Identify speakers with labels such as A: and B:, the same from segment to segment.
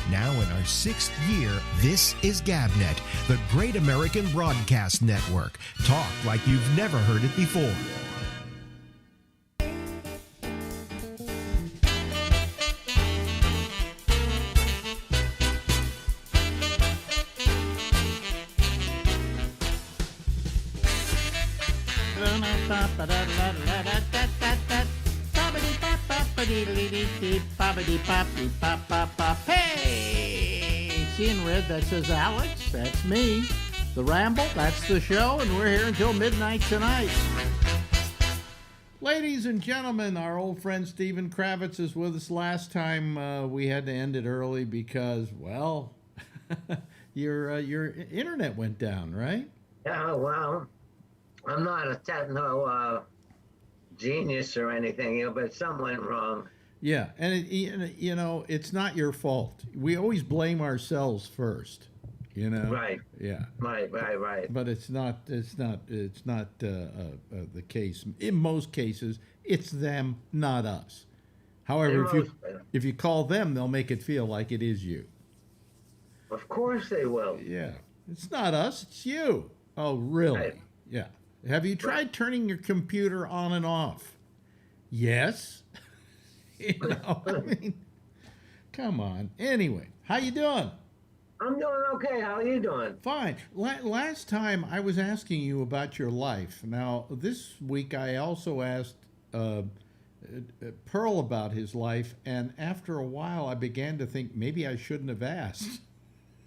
A: Now in our 6th year, this is GabNet, the Great American Broadcast Network. Talk like you've never heard it before.
B: Hey! See in red, that says Alex. That's me. The Ramble, that's the show, and we're here until midnight tonight. Ladies and gentlemen, our old friend Stephen Kravitz is with us. Last time we had to end it early because, well, your internet went down, right?
C: Yeah, well, I'm not a techno genius or anything, but something went wrong.
B: Yeah, and it's not your fault. We always blame ourselves first,
C: Right.
B: Yeah.
C: Right.
B: But it's not the case. In most cases, it's them, not us. However, if you call them, they'll make it feel like it is you.
C: Of course they will.
B: Yeah, it's not us, it's you. Oh, really?
C: Right.
B: Yeah. Have you tried turning your computer on and off? Yes. I mean, come on. Anyway, how you doing?
C: I'm doing okay. How are you doing?
B: Fine. Last time I was asking you about your life. Now, this week I also asked Pearl about his life, and after a while I began to think maybe I shouldn't have asked.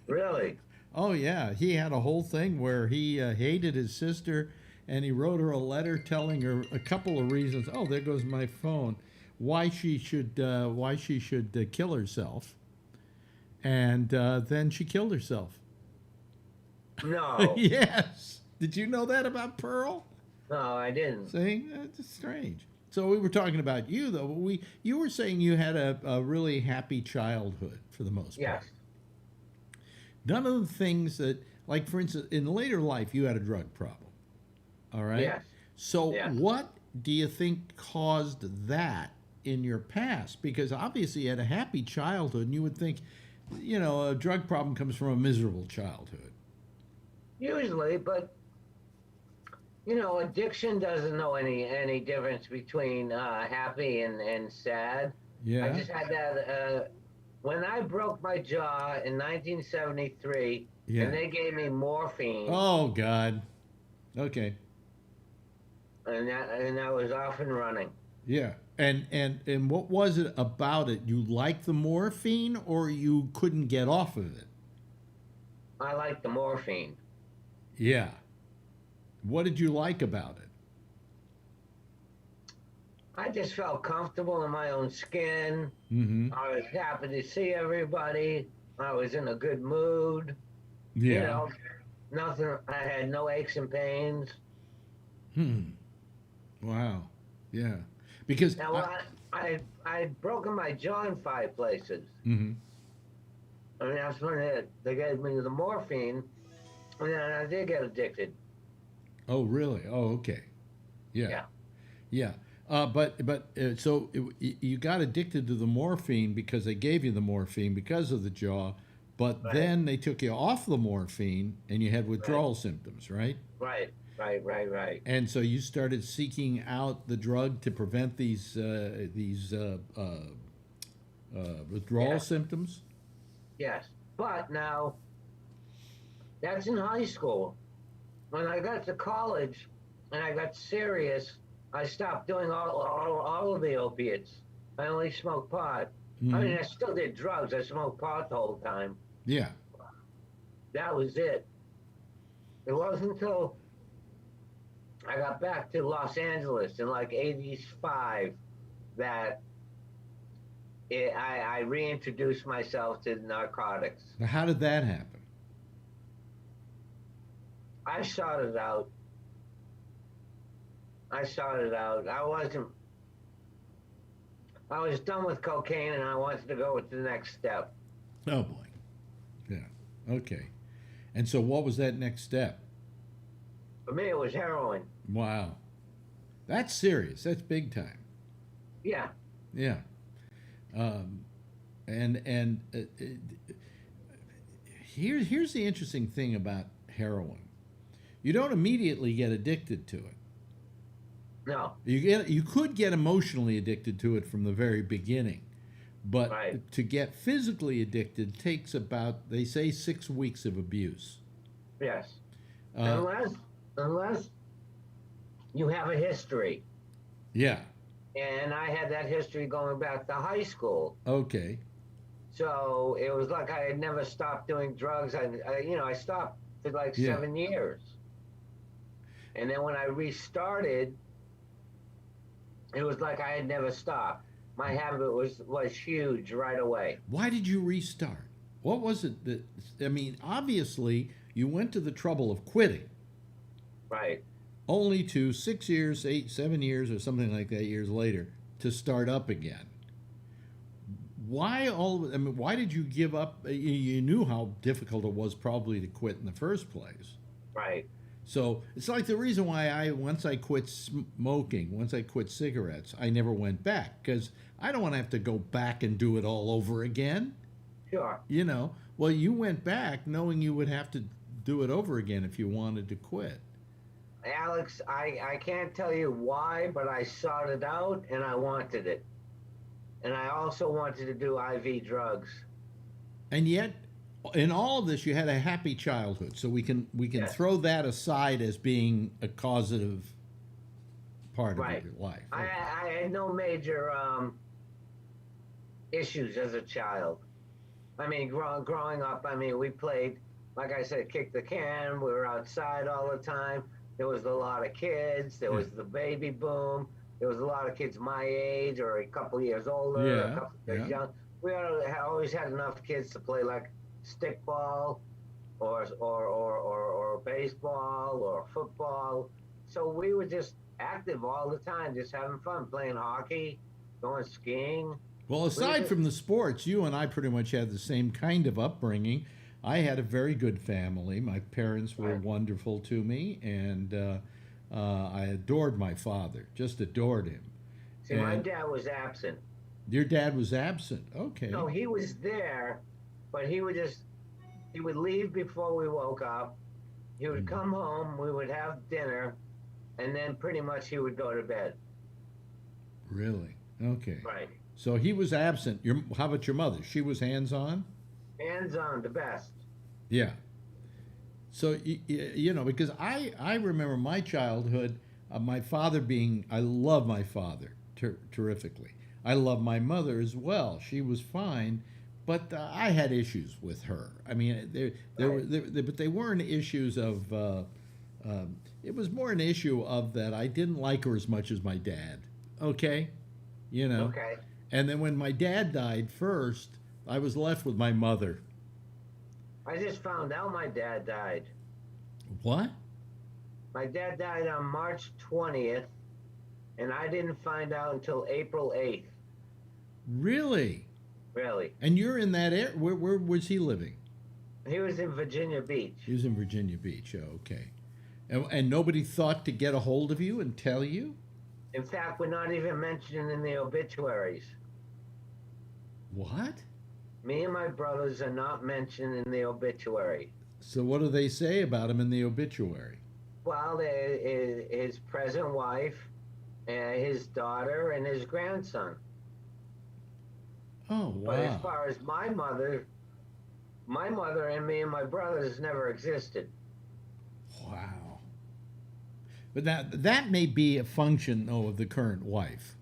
C: Really?
B: Oh, yeah. He had a whole thing where he hated his sister, and he wrote her a letter telling her a couple of reasons. Oh, there goes my phone. Why she should kill herself, and then she killed herself.
C: No.
B: Yes. Did you know that about Pearl?
C: No, I didn't.
B: See, that's strange. So we were talking about you, though. You were saying you had a really happy childhood for the most part.
C: Yes.
B: None of the things that, like for instance, in later life, you had a drug problem. All right.
C: Yes.
B: So
C: Yes.
B: what do you think caused that in your past? Because obviously you had a happy childhood, and you would think, a drug problem comes from a miserable childhood.
C: Usually, but addiction doesn't know any difference between happy and sad.
B: Yeah.
C: I just had that when I broke my jaw in 1973,
B: Yeah.
C: and they gave me morphine.
B: Oh God. Okay.
C: And I was off and running.
B: Yeah. And what was it about it? You liked the morphine, or you couldn't get off of it?
C: I liked the morphine.
B: Yeah. What did you like about it?
C: I just felt comfortable in my own skin.
B: Mm-hmm.
C: I was happy to see everybody. I was in a good mood.
B: Yeah.
C: Nothing. I had no aches and pains.
B: Wow. Yeah. Because
C: Now, I'd broken my jaw in 5 places.
B: Mm-hmm.
C: I mean, that's when they gave me the morphine, and then I did get addicted.
B: Oh, really? Oh, okay. Yeah.
C: Yeah.
B: So you got addicted to the morphine because they gave you the morphine because of the jaw, but
C: Right.
B: then they took you off the morphine and you had withdrawal symptoms, right?
C: Right.
B: And so you started seeking out the drug to prevent these withdrawal
C: Yeah.
B: symptoms.
C: Yes. But now, that's in high school. When I got to college and I got serious, I stopped doing all of the opiates. I only smoked pot.
B: Mm-hmm.
C: I mean, I still did drugs. I smoked pot the whole time.
B: Yeah.
C: That was it. It wasn't until I got back to Los Angeles in like '85 that I reintroduced myself to narcotics.
B: Now, how did that happen?
C: I sought it out. I was done with cocaine and I wanted to go with the next step.
B: Oh boy. Yeah. Okay. And so what was that next step?
C: For me, it was heroin.
B: Wow. That's serious. That's big time.
C: Yeah.
B: Yeah. And here's the interesting thing about heroin. You don't immediately get addicted to it.
C: No.
B: You could get emotionally addicted to it from the very beginning, but
C: Right.
B: to get physically addicted takes about, they say, 6 weeks of abuse.
C: Yes.
B: Uh,
C: Unless you have a history.
B: yeah.
C: And I had that history going back to high school.
B: Okay.
C: So it was like I had never stopped doing drugs. I stopped for like
B: Yeah.
C: 7 years. And then when I restarted, it was like I had never stopped. My habit was huge right away.
B: Why did you restart? What was it that, I mean, obviously you went to the trouble of quitting,
C: Right.
B: only to 6 years, 8, 7 years, or something like that years later to start up again. Why did you give up? You knew how difficult it was probably to quit in the first place.
C: Right.
B: So it's like the reason why once I quit smoking, once I quit cigarettes, I never went back, because I don't want to have to go back and do it all over again.
C: Sure.
B: Well, you went back knowing you would have to do it over again if you wanted to quit.
C: Alex, I can't tell you why, but I sought it out and I wanted it. And I also wanted to do IV drugs.
B: And yet, in all of this, you had a happy childhood. So we can
C: Yes.
B: throw that aside as being a causative part
C: Right.
B: of your life.
C: I had no major issues as a child. I mean, growing up, I mean, we played, like I said, kick the can. We were outside all the time. There was a lot of kids. There was the baby boom. There was a lot of kids my age or a couple years older,
B: Yeah,
C: a couple years young. We always had enough kids to play like stickball or baseball or football. So we were just active all the time, just having fun, playing hockey, going skiing.
B: Well, aside from the sports, you and I pretty much had the same kind of upbringing. I had a very good family. My parents were
C: Right.
B: wonderful to me, and I adored my father, just adored him.
C: See, my
B: And
C: dad was absent.
B: your dad was absent. Okay.
C: No, he was there, but he would leave before we woke up. He would come home, we would have dinner, and then pretty much he would go to bed.
B: Really? Okay.
C: Right.
B: So he was absent. How about your mother? She was hands-on?
C: Hands on, the best.
B: Yeah. So, because I remember my childhood, my father I love my father terrifically. I love my mother as well. She was fine, but I had issues with her. I mean, but they weren't issues of, it was more an issue of that I didn't like her as much as my dad. Okay?
C: Okay.
B: And then when my dad died first, I was left with my mother.
C: I just found out my dad died.
B: What?
C: My dad died on March 20th, and I didn't find out until April 8th.
B: Really?
C: Really.
B: And you're in that area? Where was he living?
C: He was in Virginia Beach.
B: He was in Virginia Beach. Oh, okay. And nobody thought to get a hold of you and tell you?
C: In fact, we're not even mentioned in the obituaries.
B: What?
C: Me and my brothers are not mentioned in the obituary.
B: So what do they say about him in the obituary?
C: Well, his present wife, his daughter, and his grandson.
B: Oh, wow.
C: But as far as my mother and me and my brothers never existed.
B: Wow. But that may be a function, though, of the current wife.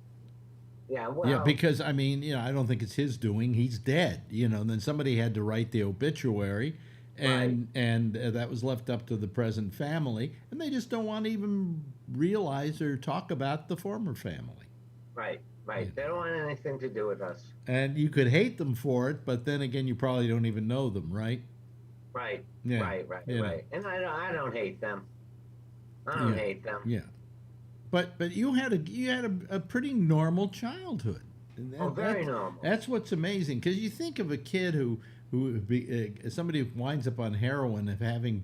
C: Yeah, well,
B: Yeah, because, I mean, I don't think it's his doing. He's dead, and then somebody had to write the obituary, and that was left up to the present family, and they just don't want to even realize or talk about the former family.
C: right.
B: Yeah.
C: They don't want anything to do with us.
B: And you could hate them for it, but then again, you probably don't even know them, right?
C: Right.
B: Yeah.
C: Right. And I don't hate them. I don't hate them.
B: Yeah. But you had a pretty normal childhood. And
C: Very normal.
B: That's what's amazing, because you think of a kid who somebody who winds up on heroin of having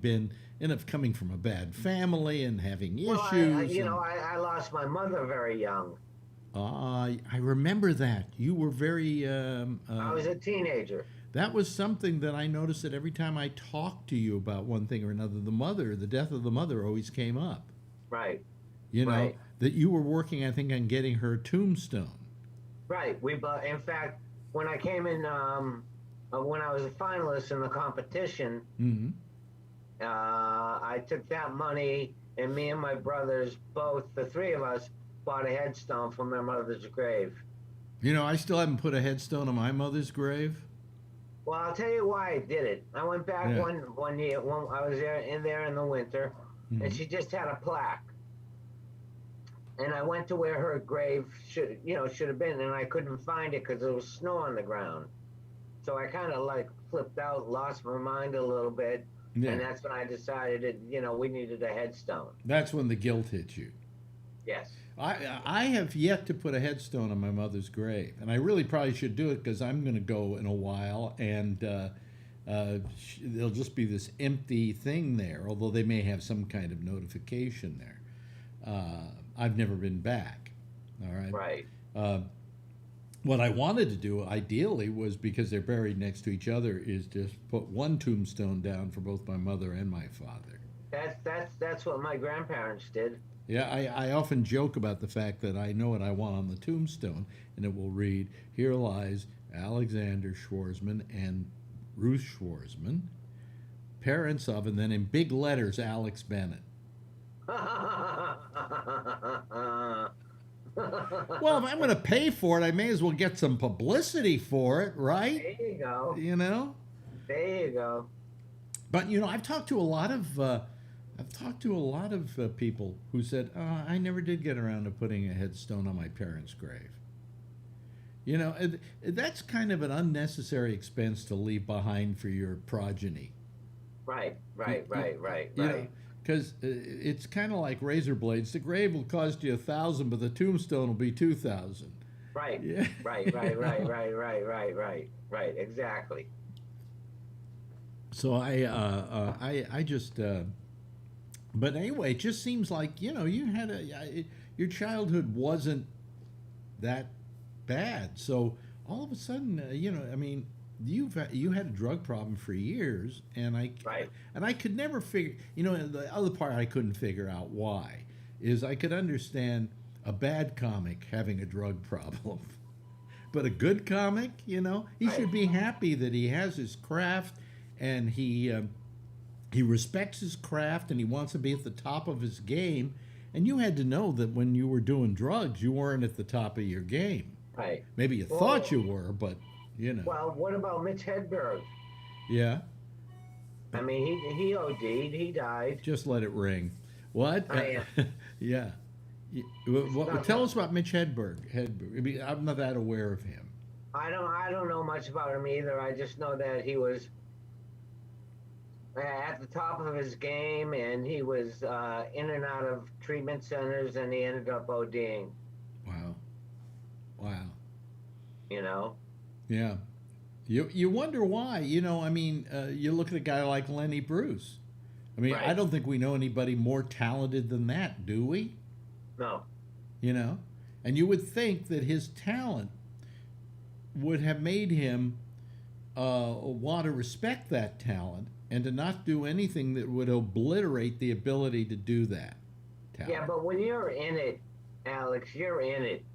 B: coming from a bad family and having
C: Well,
B: issues.
C: I lost my mother very young.
B: I remember that. You were very.
C: I was a teenager.
B: That was something that I noticed that every time I talked to you about one thing or another, the death of the mother always came up.
C: Right.
B: You know,
C: Right.
B: that you were working, I think, on getting her tombstone.
C: Right. In fact, when I came in, when I was a finalist in the competition,
B: Hmm.
C: I took that money, and me and my brothers, both the three of us, bought a headstone from my mother's grave.
B: You know, I still haven't put a headstone on my mother's grave.
C: Well, I'll tell you why I did it. I went back
B: Yeah.
C: one year when I was there in the winter, and
B: Mhm.
C: she just had a plaque. And I went to where her grave should have been, and I couldn't find it because there was snow on the ground. So I kind of like flipped out, lost my mind a little bit,
B: Yeah.
C: and that's when I decided that we needed a headstone.
B: That's when the guilt hit you.
C: Yes.
B: I have yet to put a headstone on my mother's grave, and I really probably should do it because I'm going to go in a while, and there'll just be this empty thing there. Although they may have some kind of notification there. I've never been back. All right.
C: Right.
B: What I wanted to do, ideally, was because they're buried next to each other, is just put one tombstone down for both my mother and my father.
C: That's what my grandparents did.
B: Yeah, I often joke about the fact that I know what I want on the tombstone, and it will read, "Here lies Alexander Schwarzman and Ruth Schwarzman, parents of," and then in big letters, Alex Bennett. Well, if I'm going to pay for it, I may as well get some publicity for it, right?
C: There you go.
B: You know?
C: There you go.
B: But you know, I've talked to a lot of people who said, "I never did get around to putting a headstone on my parents' grave." You know, that's kind of an unnecessary expense to leave behind for your progeny.
C: Right.
B: You know, because it's kind of like razor blades. The grave will cost you $1,000, but the tombstone will be $2,000.
C: Right.
B: Yeah.
C: Right. Exactly.
B: So I just, but anyway, it just seems like you had your childhood wasn't that bad. So all of a sudden, I mean, you had a drug problem for years, and I could never figure. The other part I couldn't figure out why is I could understand a bad comic having a drug problem, but a good comic, he should be happy that he has his craft, and he respects his craft, and he wants to be at the top of his game. And you had to know that when you were doing drugs, you weren't at the top of your game.
C: Right.
B: Maybe you thought you were, but
C: Well, what about Mitch Hedberg?
B: Yeah.
C: I mean, he OD'd. He died.
B: Just let it ring. What? Yeah. Tell us about Mitch Hedberg. I mean, I'm not that aware of him.
C: I don't know much about him either. I just know that he was at the top of his game, and he was in and out of treatment centers, and he ended up ODing.
B: Wow.
C: Yeah.
B: You wonder why. I mean, you look at a guy like Lenny Bruce. I mean,
C: Right.
B: I don't think we know anybody more talented than that, do we?
C: No.
B: And you would think that his talent would have made him want to respect that talent and to not do anything that would obliterate the ability to do that talent.
C: Yeah, but when you're in it, Alex, you're in it.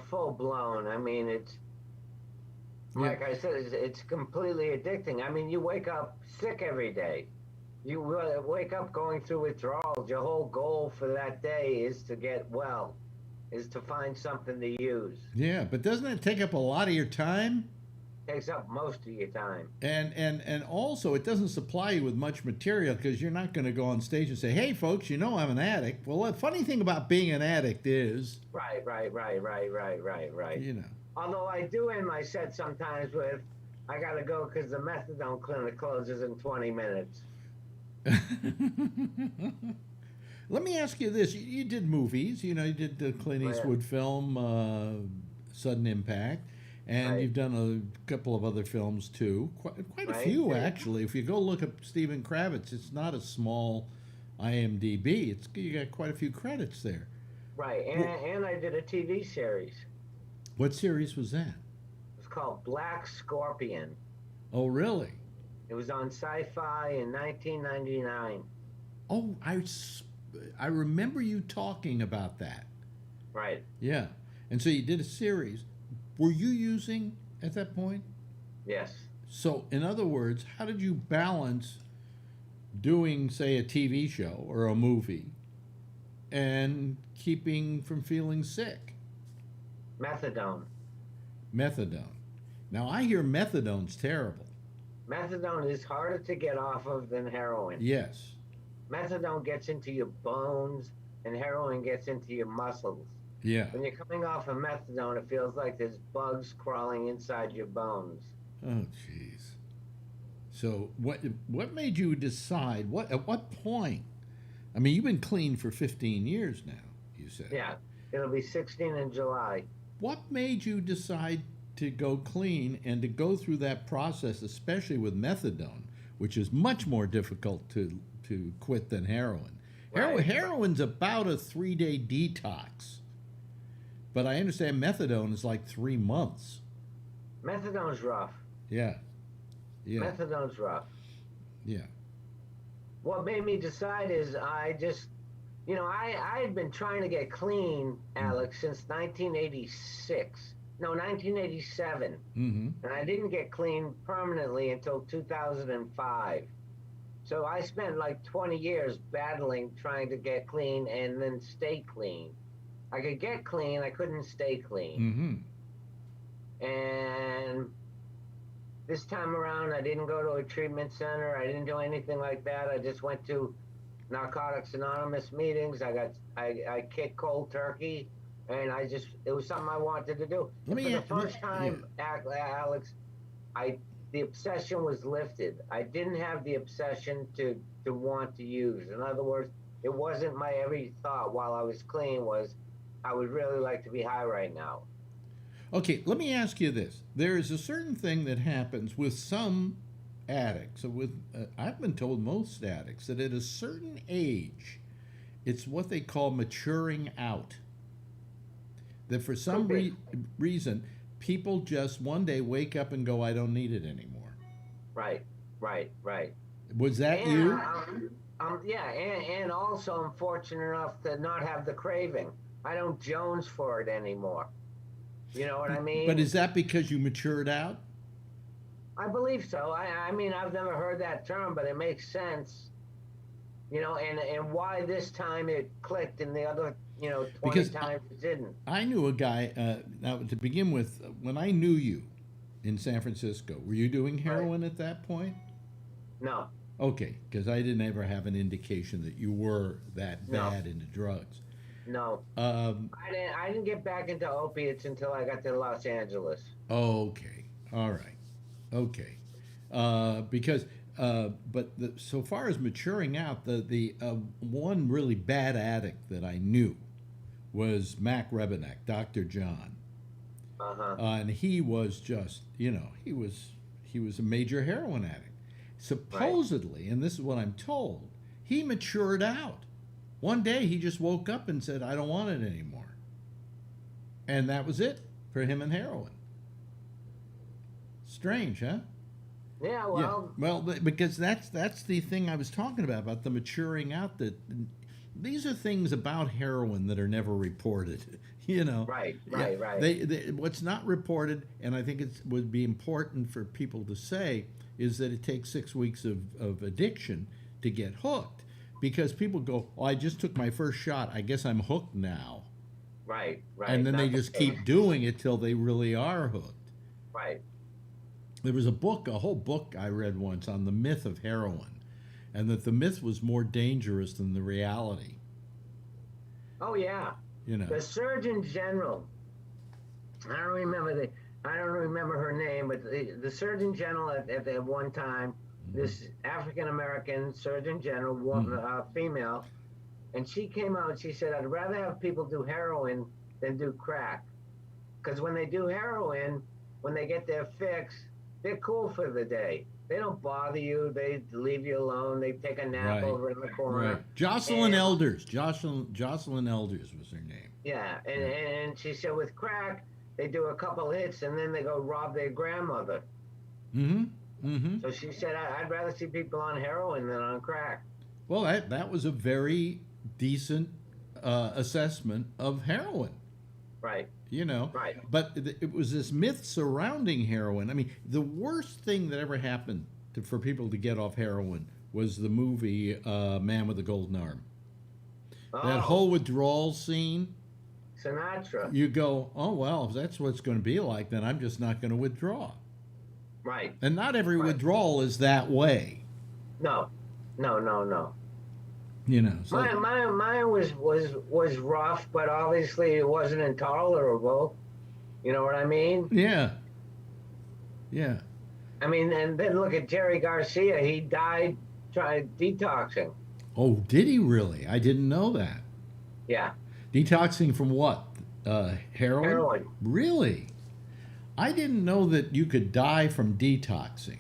C: Full blown. I mean, it's like I said, it's completely addicting. I mean, you wake up sick every day. You wake up going through withdrawals. Your whole goal for that day is to get well, is to find something to use.
B: Yeah, but doesn't it take up a lot of your time?
C: Takes up most of your time.
B: And also, it doesn't supply you with much material because you're not going to go on stage and say, "Hey, folks, I'm an addict." Well, the funny thing about being an addict is...
C: Right.
B: You know.
C: Although I do end my set sometimes with, "I got to go because the methadone clinic closes in 20 minutes."
B: Let me ask you this. You did movies. You did the Clint Eastwood film, Sudden Impact. And
C: Right.
B: you've done a couple of other films, too. Quite a
C: Right.
B: few, actually. If you go look up Stephen Kravitz, it's not a small IMDb. You got quite a few credits there.
C: Right, and I did a TV series.
B: What series was that?
C: It was called Black Scorpion.
B: Oh, really?
C: It was on Sci-Fi in 1999.
B: Oh, I remember you talking about that.
C: Right.
B: Yeah. And so you did a series. Were you using at that point?
C: Yes.
B: So, in other words, how did you balance doing, say, a TV show or a movie and keeping from feeling sick?
C: Methadone.
B: Methadone. Now, I hear methadone's terrible.
C: Methadone is harder to get off of than heroin.
B: Yes.
C: Methadone gets into your bones, and heroin gets into your muscles.
B: Yeah.
C: When you're coming off of methadone, it feels like there's bugs crawling inside your bones.
B: Oh, jeez. So, what made you decide? At what point? I mean, you've been clean for 15 years now, you said.
C: Yeah, it'll be 16 in July.
B: What made you decide to go clean and to go through that process, especially with methadone, which is much more difficult to quit than heroin?
C: Right.
B: Heroin's about a 3-day detox, but I understand methadone is like 3 months.
C: Methadone's rough.
B: Yeah. Yeah.
C: Methadone's rough.
B: Yeah.
C: What made me decide is I just, I had been trying to get clean, Alex, since 1986. No, 1987.
B: Mm-hmm.
C: And I didn't get clean permanently until 2005. So I spent like 20 years battling, trying to get clean and then stay clean. I could get clean, I couldn't stay clean.
B: Mm-hmm.
C: And this time around, I didn't go to a treatment center. I didn't do anything like that. I just went to Narcotics Anonymous meetings. I kicked cold turkey, and it was something I wanted to do. For the first time, Alex, the obsession was lifted. I didn't have the obsession to want to use. In other words, it wasn't my every thought while I was clean was, I would really like to be high right now.
B: Okay, let me ask you this. There is a certain thing that happens with some addicts, I've been told most addicts, that at a certain age, it's what they call maturing out. That for some reason, people just one day wake up and go, I don't need it anymore.
C: Right.
B: Was that you?
C: Yeah, and also I'm fortunate enough to not have the craving. I don't Jones for it anymore. You know what I mean?
B: But is that because you matured out?
C: I believe so. I mean, I've never heard that term, but it makes sense. And why this time it clicked and the other, 20 times it didn't.
B: I knew a guy, now to begin with, when I knew you in San Francisco, were you doing heroin at that point?
C: No.
B: Okay, because I didn't ever have an indication that you were that bad into drugs.
C: No. I didn't get back into opiates until I got to Los Angeles.
B: Okay. All right. Okay. So far as maturing out, the one really bad addict that I knew was Mac Rebenek, Dr. John.
C: Uh-huh.
B: And he was just, he was a major heroin addict. Supposedly, and this is what I'm told, he matured out. One day he just woke up and said, I don't want it anymore. And that was it for him and heroin. Strange, huh?
C: Yeah, well...
B: Yeah. Well, because that's the thing I was talking about the maturing out. That these are things about heroin that are never reported, Right. What's not reported, and I think it would be important for people to say, is that it takes 6 weeks of addiction to get hooked. Because people go, oh, I just took my first shot. I guess I'm hooked now.
C: Right.
B: And then they just keep doing it till they really are hooked.
C: Right.
B: There was a whole book I read once on the myth of heroin, and that the myth was more dangerous than the reality.
C: Oh, yeah. The Surgeon General, I don't remember her name, but the Surgeon General at one time, this African-American Surgeon General, female, and she came out and she said, I'd rather have people do heroin than do crack. Because when they do heroin, when they get their fix, they're cool for the day. They don't bother you. They leave you alone. They take a nap
B: Right.
C: over in the corner.
B: Right. Jocelyn
C: And-
B: Elders. Jocelyn Elders was her name.
C: Yeah, and she said with crack, they do a couple hits and then they go rob their grandmother.
B: Mm-hmm. Mm-hmm.
C: So she said, I'd rather see people on heroin than on crack.
B: Well, that was a very decent assessment of heroin.
C: Right.
B: You know,
C: Right.
B: but it was this myth surrounding heroin. I mean, the worst thing that ever happened for people to get off heroin was the movie Man with the Golden Arm. That
C: Oh,
B: whole withdrawal scene,
C: Sinatra.
B: you go, oh, well, if that's what it's going to be like, then I'm just not going to withdraw.
C: Right.
B: And not every
C: Right.
B: withdrawal is that way,
C: No. No.
B: you know. So,
C: Mine was rough, but obviously it wasn't intolerable. You know what I mean?
B: yeah. Yeah.
C: I mean, and then look at Jerry Garcia. He died trying detoxing.
B: Oh, did he really? I didn't know that.
C: Yeah.
B: Detoxing from what? Heroin?
C: Heroin.
B: Really? I didn't know that you could die from detoxing.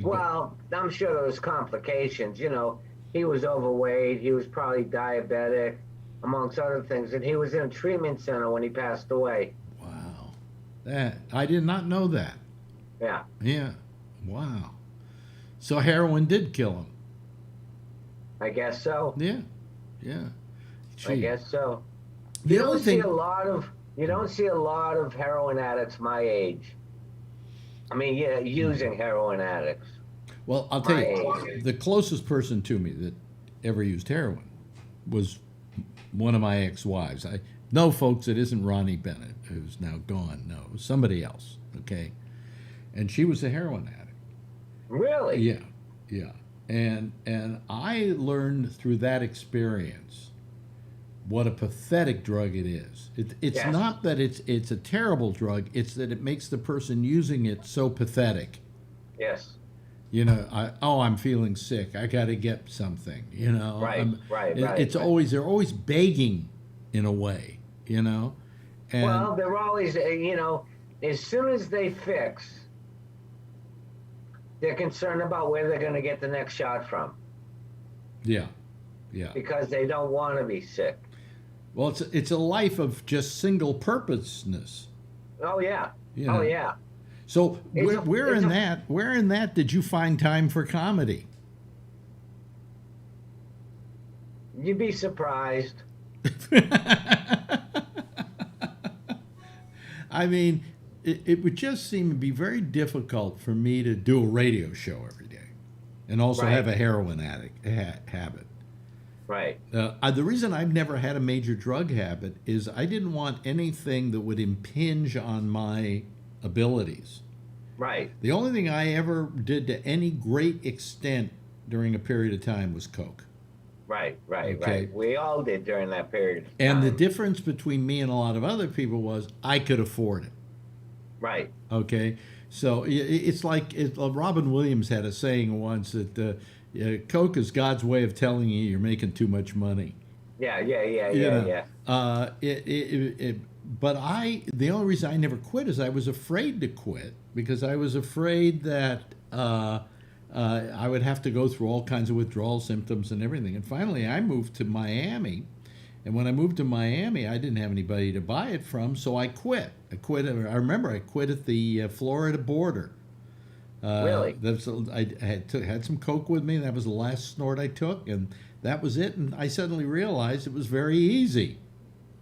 C: Well, I'm sure there was complications. You know, he was overweight. He was probably diabetic, amongst other things. And he was in a treatment center when he passed away.
B: Wow. I did not know that.
C: Yeah.
B: Yeah. Wow. So heroin did kill him.
C: I guess so.
B: Yeah. Yeah.
C: I
B: Gee.
C: guess so.
B: The
C: You
B: only
C: don't see
B: thing.
C: a lot of heroin addicts my age. I mean, yeah, using heroin addicts.
B: Well, I'll tell you,
C: My-
B: the closest person to me that ever used heroin was one of my ex-wives. No, folks, it isn't Ronnie Bennett, who's now gone. No, it was somebody else. Okay, and she was a heroin addict.
C: Really?
B: Yeah, yeah, and I learned through that experience what a pathetic drug it is. It's
C: Yes.
B: not that it's a terrible drug; it's that it makes the person using it so pathetic.
C: Yes.
B: You know, I'm feeling sick. I got to get something. You know,
C: Right, right.
B: It's always they're always begging, in a way. You know, and
C: Well, they're always, you know, as soon as they fix, they're concerned about where they're going to get the next shot from
B: yeah, yeah.
C: because they don't want to be sick.
B: Well, it's a life of just single purposeness.
C: Oh yeah.
B: You know?
C: Oh yeah.
B: So
C: It's
B: where
C: it's
B: in
C: a-
B: that where in that did you find time for comedy?
C: You'd be surprised.
B: I mean, it would just seem to be very difficult for me to do a radio show every day, and also
C: Right.
B: have a heroin addict habit.
C: Right.
B: The reason I've never had a major drug habit is I didn't want anything that would impinge on my abilities.
C: Right.
B: The only thing I ever did to any great extent during a period of time was coke.
C: Right.
B: Okay.
C: Right. We all did during that period. Of
B: And the
C: time.
B: difference between me and a lot of other people was I could afford it.
C: Right.
B: Okay, so it's like Robin Williams had a saying once that coke is God's way of telling you you're making too much money.
C: Yeah.
B: You know,
C: Yeah.
B: But the only reason I never quit is I was afraid to quit because I was afraid that I would have to go through all kinds of withdrawal symptoms and everything. And finally, I moved to Miami. And when I moved to Miami, I didn't have anybody to buy it from, so I quit. I remember I quit at the Florida border.
C: Really?
B: I had some coke with me. That was the last snort I took, and that was it. And I suddenly realized it was very easy.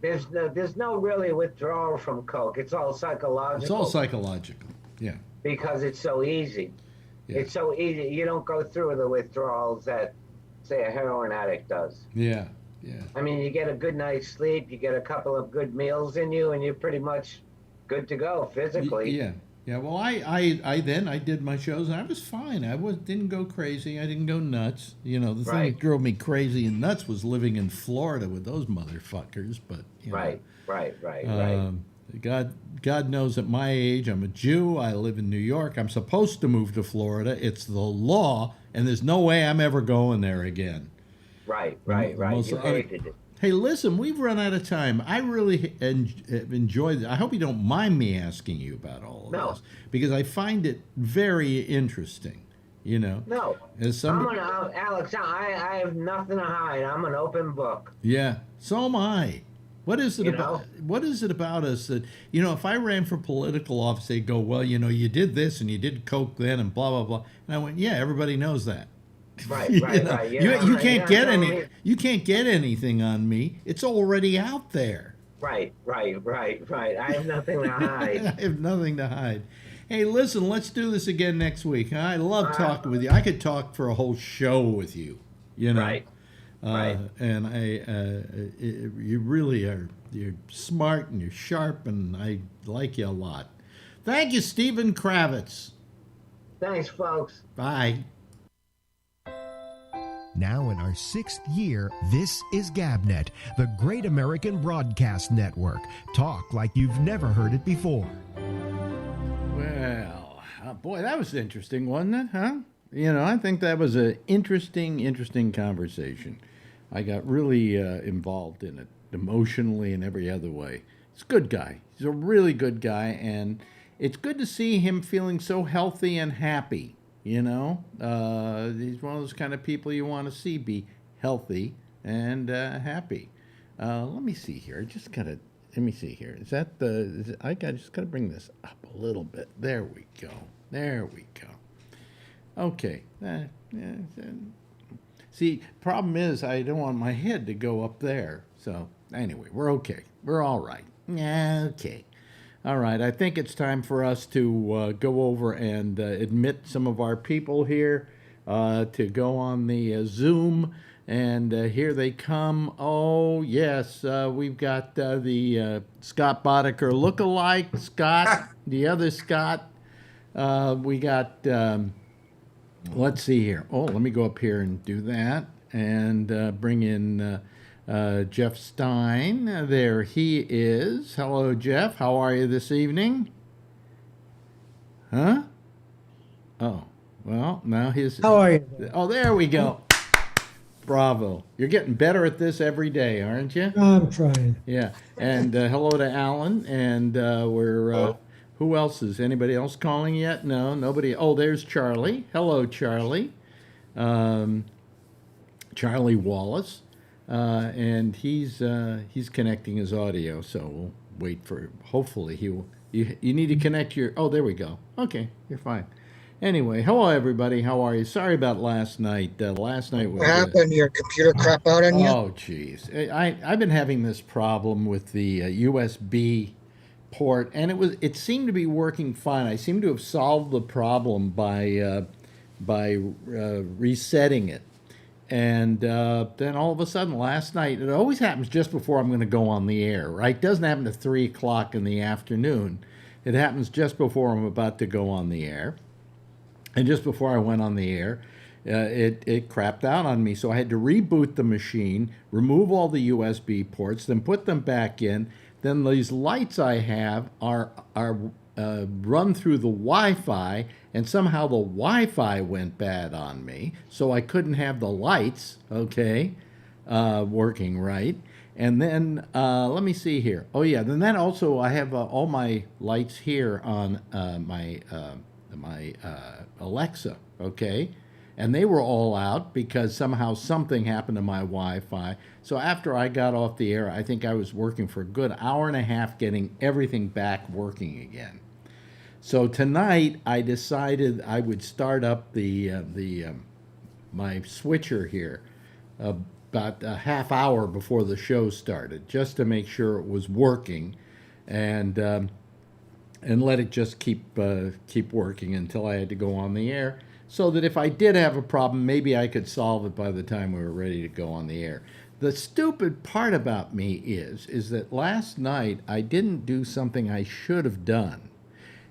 C: There's no really withdrawal from coke. It's all psychological.
B: It's all psychological. Yeah.
C: because it's so easy.
B: Yeah.
C: It's so easy. You don't go through the withdrawals that, say, a heroin addict does.
B: Yeah. Yeah.
C: I mean, you get a good night's sleep, you get a couple of good meals in you, and you're pretty much good to go physically.
B: Yeah. Yeah. Well, I did my shows and I was fine. Didn't go crazy. I didn't go nuts. You know, the thing
C: Right.
B: that drove me crazy and nuts was living in Florida with those motherfuckers. But you know,
C: Right.
B: God knows at my age, I'm a Jew. I live in New York. I'm supposed to move to Florida. It's the law, and there's no way I'm ever going there again.
C: Right.
B: Most
C: You hated it.
B: Hey, listen, we've run out of time. I really have enjoyed it. I hope you don't mind me asking you about all of
C: No.
B: this, because I find it very interesting. You know,
C: No.
B: as some,
C: Alex, I have nothing to hide. I'm an open book.
B: yeah, so am I. What is it
C: You
B: about?
C: know?
B: What is it about us that, if I ran for political office, they'd go, well, you did this and you did coke then and blah blah blah, and I went, yeah, everybody knows that.
C: Right,
B: You
C: right,
B: know,
C: right.
B: you can't get
C: telling
B: any,
C: me-
B: you can't get anything on me. It's already out there.
C: Right, right, right, right. I have nothing to
B: I
C: hide.
B: have nothing to hide. Hey, listen, let's do this again next week. I love
C: Uh,
B: talking with you. I could talk for a whole show with you.
C: Right, right.
B: And you really are. You're smart and you're sharp, and I like you a lot. Thank you, Stephen Kravitz.
C: Thanks, folks.
B: Bye.
A: Now in our 6th year, this is GabNet, the Great American Broadcast Network. Talk like you've never heard it before.
B: Well, boy, that was interesting, wasn't it? Huh? I think that was an interesting conversation. I got really involved in it, emotionally and every other way. He's a good guy. He's a really good guy, and it's good to see him feeling so healthy and happy. He's one of those kind of people you want to see be healthy and happy. Let me see here. Let me see here. I just gotta bring this up a little bit. There we go. Okay. See, problem is I don't want my head to go up there. So anyway, we're okay. We're all right. Okay. All right, I think it's time for us to go over and admit some of our people here to go on the Zoom, and here they come. Oh, yes, we've got the Scott Boddicker look-alike, Scott, the other Scott. We got, let's see here. Oh, let me go up here and do that, and bring in Jeff Stein. There he is. Hello, Jeff. How are you this evening? Huh? Oh, well, now his...
D: How are you?
B: Oh, there we go. Bravo. You're getting better at this every day, aren't you?
D: I'm trying.
B: Yeah. And hello to Alan. And who else is... Anybody else calling yet? No, nobody. Oh, there's Charlie. Hello, Charlie. Charlie Wallace. And he's connecting his audio, so we'll wait for. Hopefully he will. You need to connect your. Oh, there we go. Okay, you're fine. Anyway, hello everybody. How are you? Sorry about last night. Last night was.
E: What happened? Your computer crap out on you?
B: Oh, jeez. I've been having this problem with the USB port, and it seemed to be working fine. I seem to have solved the problem by resetting it. And then all of a sudden last night, it always happens just before I'm going to go on the air, right? It doesn't happen at 3 o'clock in the afternoon. It happens just before I'm about to go on the air. And just before I went on the air, it crapped out on me. So I had to reboot the machine, remove all the USB ports, then put them back in. Then these lights I have are run through the Wi-Fi, and somehow the Wi-Fi went bad on me, so I couldn't have the lights, working right. And then, let me see here. Oh yeah, then that also, I have all my lights here on my Alexa, okay? And they were all out because somehow something happened to my Wi-Fi. So after I got off the air, I think I was working for a good hour and a half getting everything back working again. So tonight I decided I would start up my switcher here about a half hour before the show started, just to make sure it was working, and let it just keep working until I had to go on the air, so that if I did have a problem, maybe I could solve it by the time we were ready to go on the air. The stupid part about me is that last night I didn't do something I should have done.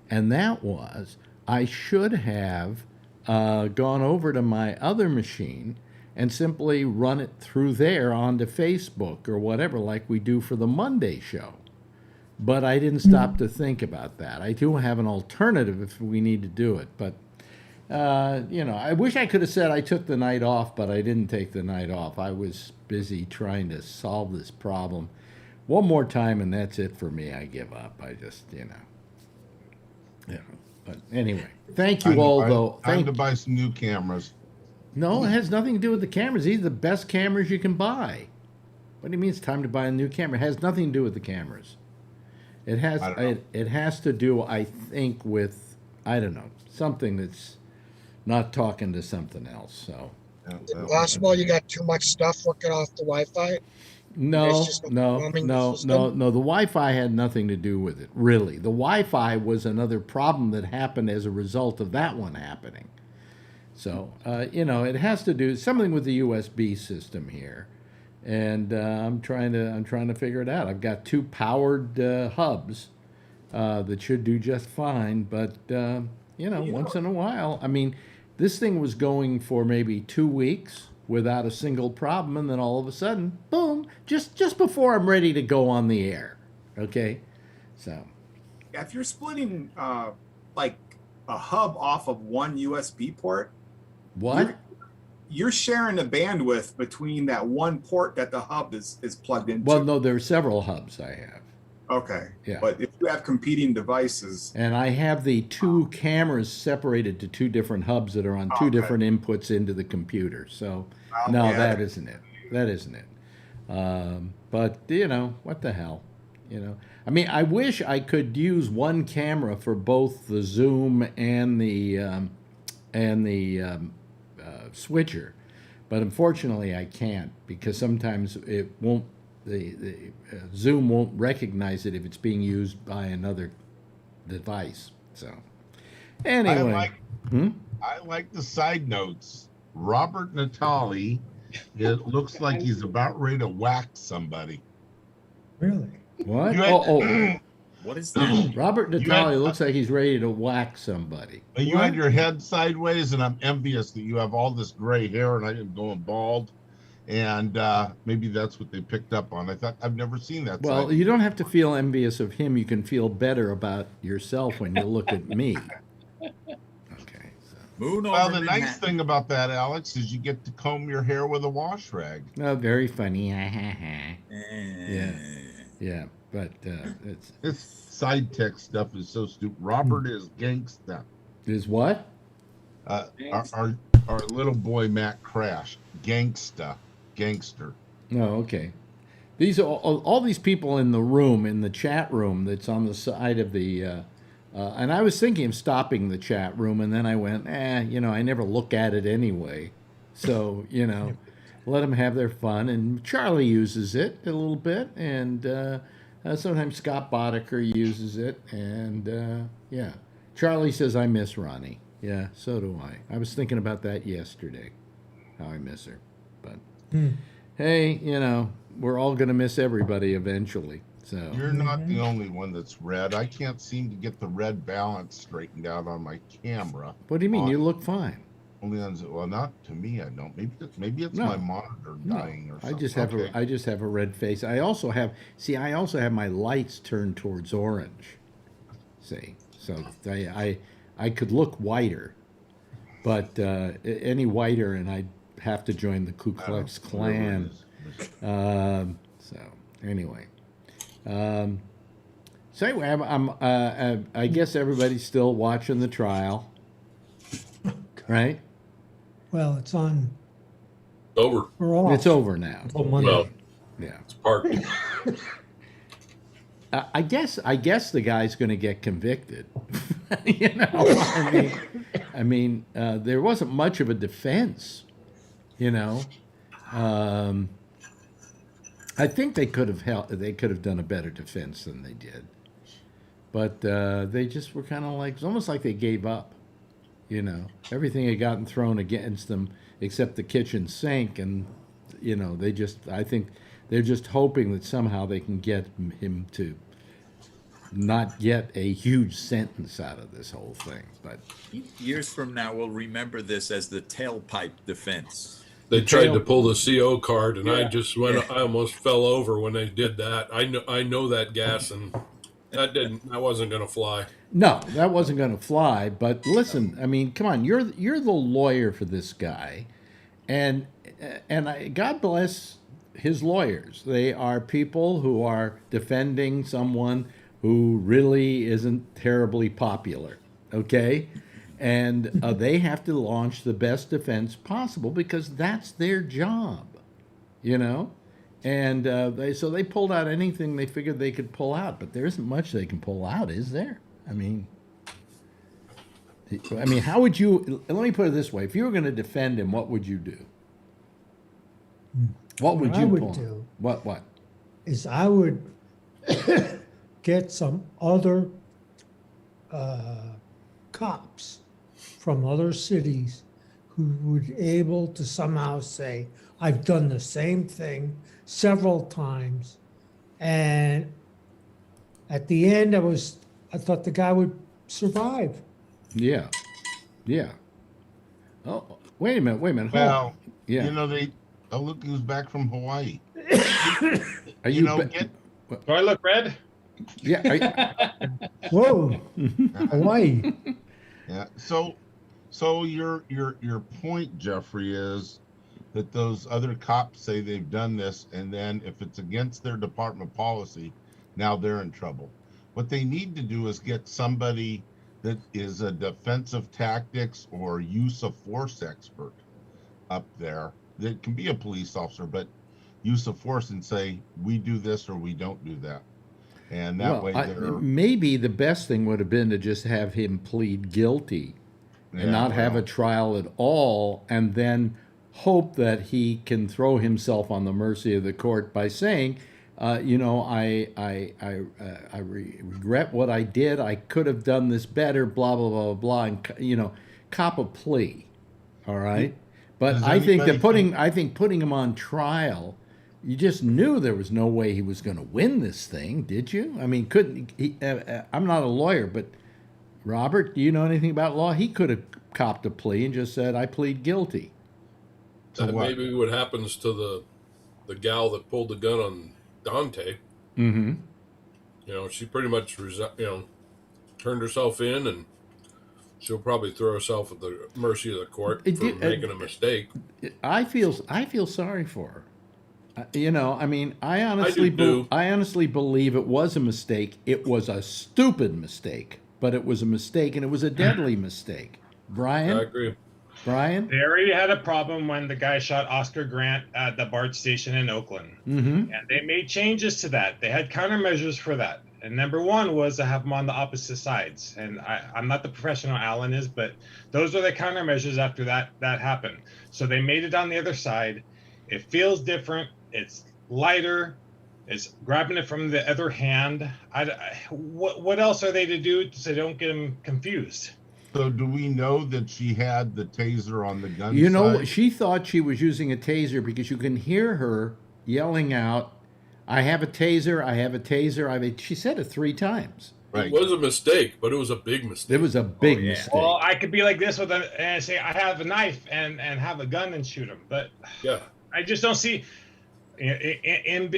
B: And that was, I should have gone over to my other machine and simply run it through there onto Facebook or whatever, like we do for the Monday show. But I didn't stop to think about that. I do have an alternative if we need to do it. But I wish I could have said I took the night off, but I didn't take the night off. I was busy trying to solve this problem. One more time, and that's it for me. I give up. I just, But anyway, thank you all, though.
D: Time to buy some new cameras.
B: No, it has nothing to do with the cameras. These are the best cameras you can buy. What do you mean it's time to buy a new camera? It has nothing to do with the cameras. It has to do, I think, with, I don't know, something that's not talking to something else. So
E: Is it possible you got too much stuff working off the Wi-Fi?
B: no,
E: It's just
B: no,
E: overwhelming
B: no,
E: the
B: no,
E: system?
B: no. The Wi-Fi had nothing to do with it, really. The Wi-Fi was another problem that happened as a result of that one happening. So it has to do something with the USB system here, and I'm trying to figure it out. I've got two powered hubs that should do just fine, but once in a while, I mean, this thing was going for maybe 2 weeks without a single problem, and then all of a sudden, boom! Just before I'm ready to go on the air, okay? So,
F: If you're splitting like a hub off of one USB port,
B: what?
F: you're sharing the bandwidth between that one port that the hub is plugged into.
B: Well, no, there are several hubs I have.
F: Okay.
B: Yeah.
F: But if you have competing devices,
B: And I have the two cameras separated to two different hubs that are on two
F: Okay.
B: different inputs into the computer. So, no,
F: yeah.
B: that isn't it. That isn't it. But, what the hell? I mean, I wish I could use one camera for both the Zoom and the switcher. But unfortunately, I can't because sometimes it won't. The Zoom won't recognize it if it's being used by another device. So, anyway,
D: I like the side notes. Robert Natali, it looks like he's about ready to whack somebody.
G: Really?
B: what?
D: You had-
F: what is that?
B: Robert
D: You
B: Natali
D: had-
B: looks like he's ready to whack somebody.
D: You had your head sideways, and I'm envious that you have all this gray hair, and I am going bald. And maybe that's what they picked up on. I thought I've never seen that.
B: Well,
D: side.
B: you don't have to feel envious of him. You can feel better about yourself when you look at me. Okay. So.
F: Moon over
D: Well, the nice
F: Manhattan.
D: thing about that, Alex, is you get to comb your hair with a wash rag.
B: Oh, very funny.
F: Eh.
B: Yeah, but it's
D: This side tech stuff is so stupid. Robert is gangsta.
B: is what?
D: Our little boy Matt crashed. Gangster.
B: Oh, okay. These are all these people in the room, in the chat room that's on the side of the. And I was thinking of stopping the chat room, and then I went, I never look at it anyway. So, let them have their fun. And Charlie uses it a little bit, and sometimes Scott Boddicker uses it. And, Charlie says, I miss Ronnie. Yeah, so do I. I was thinking about that yesterday, how I miss her. But, hey, we're all going to miss everybody eventually. So
D: You're not the only one that's red. I can't seem to get the red balance straightened out on my camera.
B: what do you mean? You look fine.
D: Only on well, not to me. I don't. Maybe it's
B: No.
D: my monitor dying or
B: I
D: something.
B: just have a red face. I also have my lights turned towards orange. See, so I could look whiter, but any whiter and I'd have to join the Ku Klux Klan. So anyway, I guess everybody's still watching the trial, right?
G: Well, it's on.
H: Over.
G: We're off.
B: It's over now.
G: Until Monday.
H: Well,
B: Yeah.
H: it's parked.
B: I guess the guy's going to get convicted. I mean, there wasn't much of a defense. I think they could have done a better defense than they did, but they just were kind of like it's almost like they gave up. Everything had gotten thrown against them except the kitchen sink, and I think they're just hoping that somehow they can get him to not get a huge sentence out of this whole thing. But
I: Years from now, we'll remember this as the tailpipe defense.
H: They tried to pull the CO card, and
I: Yeah.
H: I almost fell over when they did that. I know that gas, and That wasn't going to fly.
B: No, that wasn't going to fly. But listen, I mean, come on, you're the lawyer for this guy, and God bless his lawyers. They are people who are defending someone who really isn't terribly popular. Okay, and they have to launch the best defense possible because that's their job, you know. And they pulled out anything they figured they could pull out, but there isn't much they can pull out, is there? I mean, how would you? Let me put it this way: if you were going to defend him, what would you do? What would
G: I
B: you
G: would
B: pull?
G: do
B: What?
G: is I would get some other cops from other cities who would be able to somehow say, I've done the same thing several times. And at the end, I thought the guy would survive.
B: Yeah. Oh, wait a minute. Hold
D: Well,
B: on. Yeah.
D: you know, look who's back from Hawaii.
B: Are
D: You know,
B: ba-
J: Do I look red?
B: Yeah.
G: Whoa, Hawaii.
D: Yeah. So your point, Jeffrey, is that those other cops say they've done this, and then if it's against their department policy, now they're in trouble. What they need to do is get somebody that is a defensive tactics or use of force expert up there that can be a police officer, but use of force and say, we do this or we don't do that. And that way
B: maybe the best thing would have been to just have him plead guilty and not have a trial at all, and then hope that he can throw himself on the mercy of the court by saying, I regret what I did. I could have done this better, blah, blah, blah, blah, and, cop a plea. All right. But I think putting him on trial, you just knew there was no way he was going to win this thing, did you? I mean, I'm not a lawyer, but Robert, do you know anything about law? He could have copped a plea and just said, I plead guilty.
H: That maybe what happens to the gal that pulled the gun on Dante.
B: Mm-hmm.
H: She pretty much, turned herself in, and she'll probably throw herself at the mercy of the court for making a mistake.
B: I feel sorry for her. I honestly believe it was a mistake. It was a stupid mistake, but it was a mistake, and it was a deadly mistake. Brian?
H: I agree.
B: Brian?
J: They already had a problem when the guy shot Oscar Grant at the BART station in Oakland.
B: Mm-hmm.
J: And they made changes to that. They had countermeasures for that. And number one was to have them on the opposite sides. And I'm not the professional Alan is, but those were the countermeasures after that happened. So they made it on the other side. It feels different. It's lighter. It's grabbing it from the other hand. What else are they to do so they don't get them confused?
D: So do we know that she had the taser on the gun side?
B: She thought she was using a taser because you can hear her yelling out, I have a taser, I have a taser. She said it 3 times.
H: Right. It was a mistake, but it was a big mistake.
B: It was a big mistake.
J: Well, I could be like this and say, I have a knife and have a gun and shoot him. But
H: yeah,
J: I just don't see... In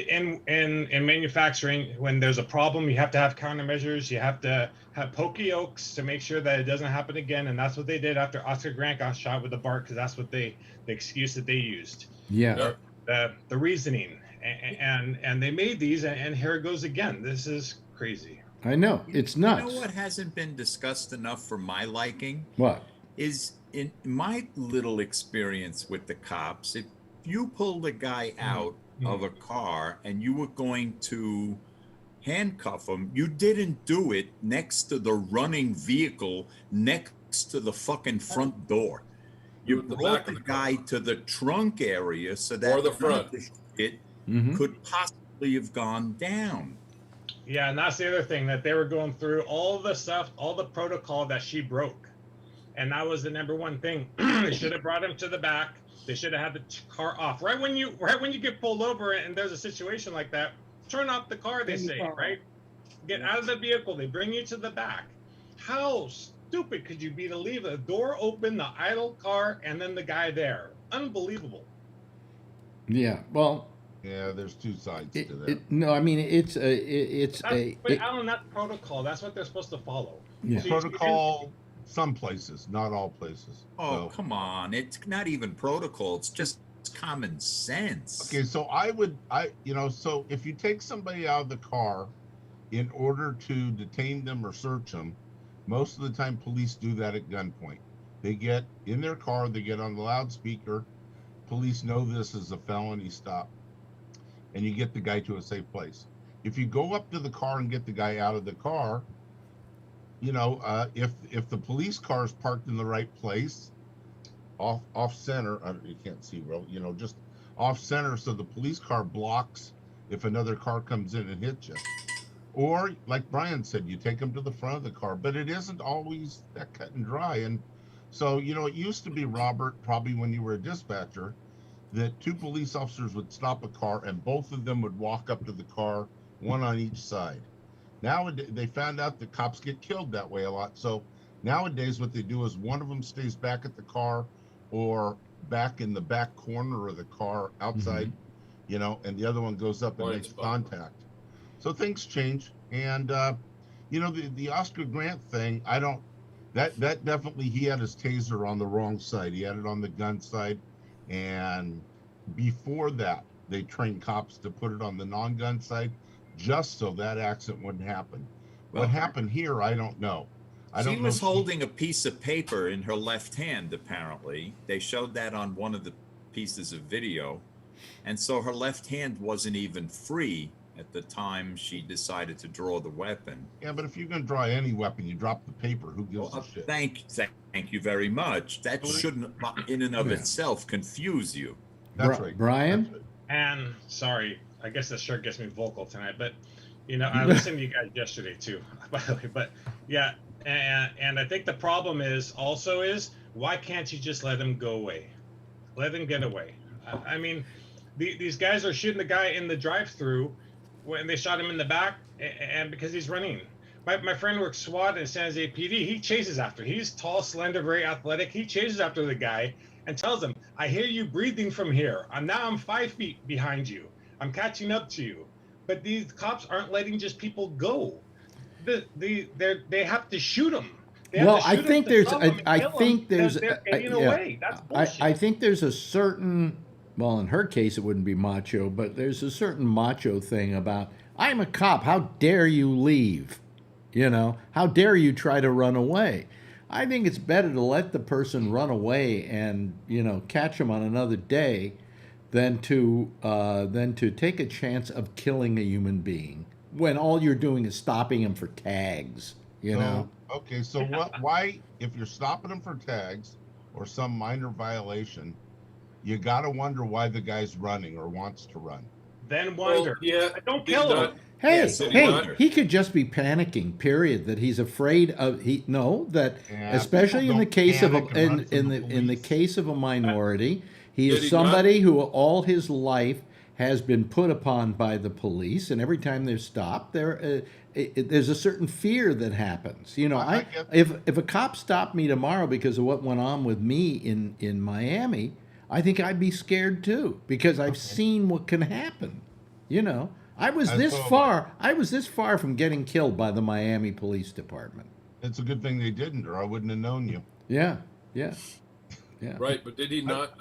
J: manufacturing, when there's a problem, you have to have countermeasures. You have to have pokey okes to make sure that it doesn't happen again. And that's what they did after Oscar Grant got shot with the BART, because that's what the excuse that they used.
B: Yeah.
J: The reasoning, and they made these, and here it goes again. This is crazy.
B: I know, it's nuts.
I: You know what hasn't been discussed enough for my liking?
B: What?
I: Is in my little experience with the cops, if you pulled a guy out of a car and you were going to handcuff him, you didn't do it next to the running vehicle, next to the fucking front door. You brought the guy to the trunk area so that
H: or the front
I: shit could possibly have gone down.
J: Yeah, and that's the other thing, that they were going through all the stuff, all the protocol that she broke. And that was the number one thing. They should have brought him to the back. They should have had the car off. Right when you get pulled over and there's a situation like that, turn off the car, they say, right? Get out of the vehicle. They bring you to the back. How stupid could you be to leave the door open, the idle car, and then the guy there? Unbelievable.
B: Yeah, well,
D: Yeah, there's two sides to that.
B: No, I mean it's
J: But Alan, that's protocol. That's what they're supposed to follow.
B: Yeah.
J: See,
D: Protocol, some places, not all places.
I: Oh, come on. It's not even protocol. It's just common sense.
D: Okay, so so if you take somebody out of the car in order to detain them or search them, most of the time police do that at gunpoint. They get in their car, they get on the loudspeaker. Police know this is a felony stop, and you get the guy to a safe place. If you go up to the car and get the guy out of the car, if the police car is parked in the right place, off center, you can't see well, just off center, so the police car blocks if another car comes in and hits you. Or like Brian said, you take them to the front of the car, but it isn't always that cut and dry. And so, it used to be, Robert, probably when you were a dispatcher, that two police officers would stop a car and both of them would walk up to the car, one on each side. Nowadays, they found out that cops get killed that way a lot. So nowadays, what they do is one of them stays back at the car or back in the back corner of the car outside, and the other one goes up and makes contact. So things change. And, the Oscar Grant thing, that definitely, he had his taser on the wrong side. He had it on the gun side. And before that, they trained cops to put it on the non-gun side just so that accident wouldn't happen. What happened here, I don't know.
I: She was holding a piece of paper in her left hand, apparently. They showed that on one of the pieces of video. And so her left hand wasn't even free at the time she decided to draw the weapon.
D: Yeah, but if you're going to draw any weapon, you drop the paper. Who gives a shit?
I: Thank you very much. That shouldn't, in and of itself, confuse you.
D: That's right.
B: Brian?
D: That's right.
J: And sorry, I guess this shirt gets me vocal tonight, but I listened to you guys yesterday too, by the way. But yeah, and I think the problem is why can't you just let them go away? Let them get away. I mean, these guys are shooting the guy in the drive-through when they shot him in the back, and because he's running. My friend works SWAT in San Jose PD. He chases after. He's tall, slender, very athletic. He chases after the guy and tells him, "I hear you breathing from here. I'm 5 feet behind you. I'm catching up to you." But these cops aren't letting just people go. They have to shoot them.
B: Well, I think there's a certain, well, in her case it wouldn't be macho, but there's a certain macho thing about, I'm a cop, how dare you leave? How dare you try to run away? I think it's better to let the person run away and, catch them on another day than to take a chance of killing a human being when all you're doing is stopping him for tags,
D: Okay, so why, if you're stopping them for tags or some minor violation, you got to wonder why the guy's running or wants to run.
J: Then wonder. Don't kill him.
B: Hey, he could just be panicking. Period. That he's afraid of. Especially in the case of in the case of a minority, he is somebody who all his life has been put upon by the police, and every time they're stopped, there's a certain fear that happens. If a cop stopped me tomorrow because of what went on with me in Miami, I think I'd be scared too, because I've seen what can happen. I was this far from getting killed by the Miami Police Department.
D: It's a good thing they didn't, or I wouldn't have known you.
B: Yeah.
H: Right, but did he not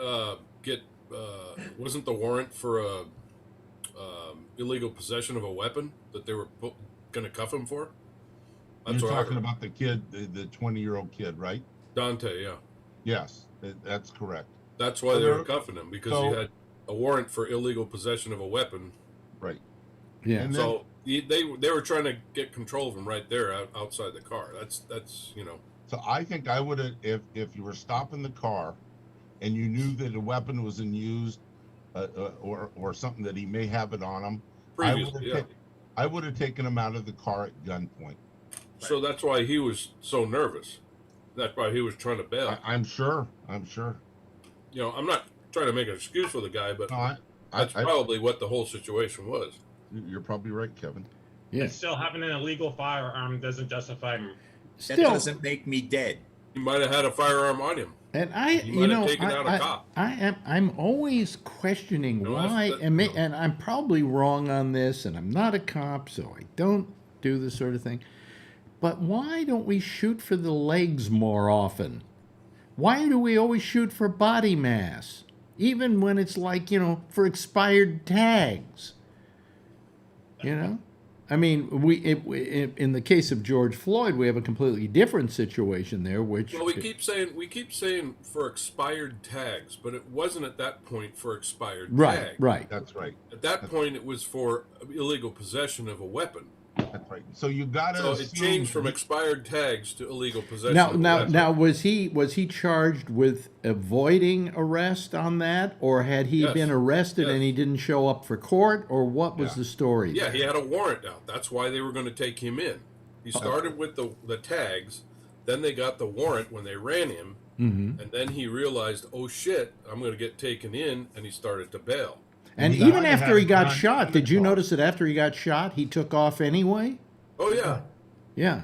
H: get? Wasn't the warrant for illegal possession of a weapon that they were going to cuff him for?
D: You're talking about the kid, the 20-year-old kid, right?
H: Dante, yeah.
D: Yes, that's correct.
H: That's why they were cuffing him, because he had a warrant for illegal possession of a weapon.
D: Right.
B: Yeah.
D: And
H: so they were trying to get control of him right there outside the car. That's
D: So I think I would have, if you were stopping the car and you knew that a weapon was in use or something that he may have it on him, I would have taken him out of the car at gunpoint.
H: So that's why he was so nervous. That's why he was trying to bail.
D: I'm sure.
H: I'm not trying to make an excuse for the guy, but that's probably what the whole situation was.
D: You're probably right, Kevin.
B: Yeah.
J: And still having an illegal firearm doesn't justify him.
I: That doesn't make me dead.
H: He might have had a firearm on him.
B: And
H: He might have taken out a cop.
B: I'm always questioning
H: No,
B: why,
H: that's-
B: and I'm probably wrong on this, and I'm not a cop, so I don't do this sort of thing. But why don't we shoot for the legs more often? Why do we always shoot for body mass, even when it's like, for expired tags? I mean, in the case of George Floyd, we have a completely different situation there, which
H: Well, we keep saying for expired tags, but it wasn't at that point for expired tags.
B: Right.
D: That's right.
H: At that point, it was for illegal possession of a weapon.
D: That's right. So you got to.
H: So it changed from expired tags to illegal possession.
B: Now, was he charged with avoiding arrest on that, or had he been arrested and he didn't show up for court, or what was the story?
H: Yeah, he had a warrant out. That's why they were going to take him in. He started with the tags, then they got the warrant when they ran him, and then he realized, oh shit, I'm going to get taken in, and he started to bail.
B: And even after he got shot, did you notice that after he got shot, he took off anyway?
H: Oh yeah,
B: yeah.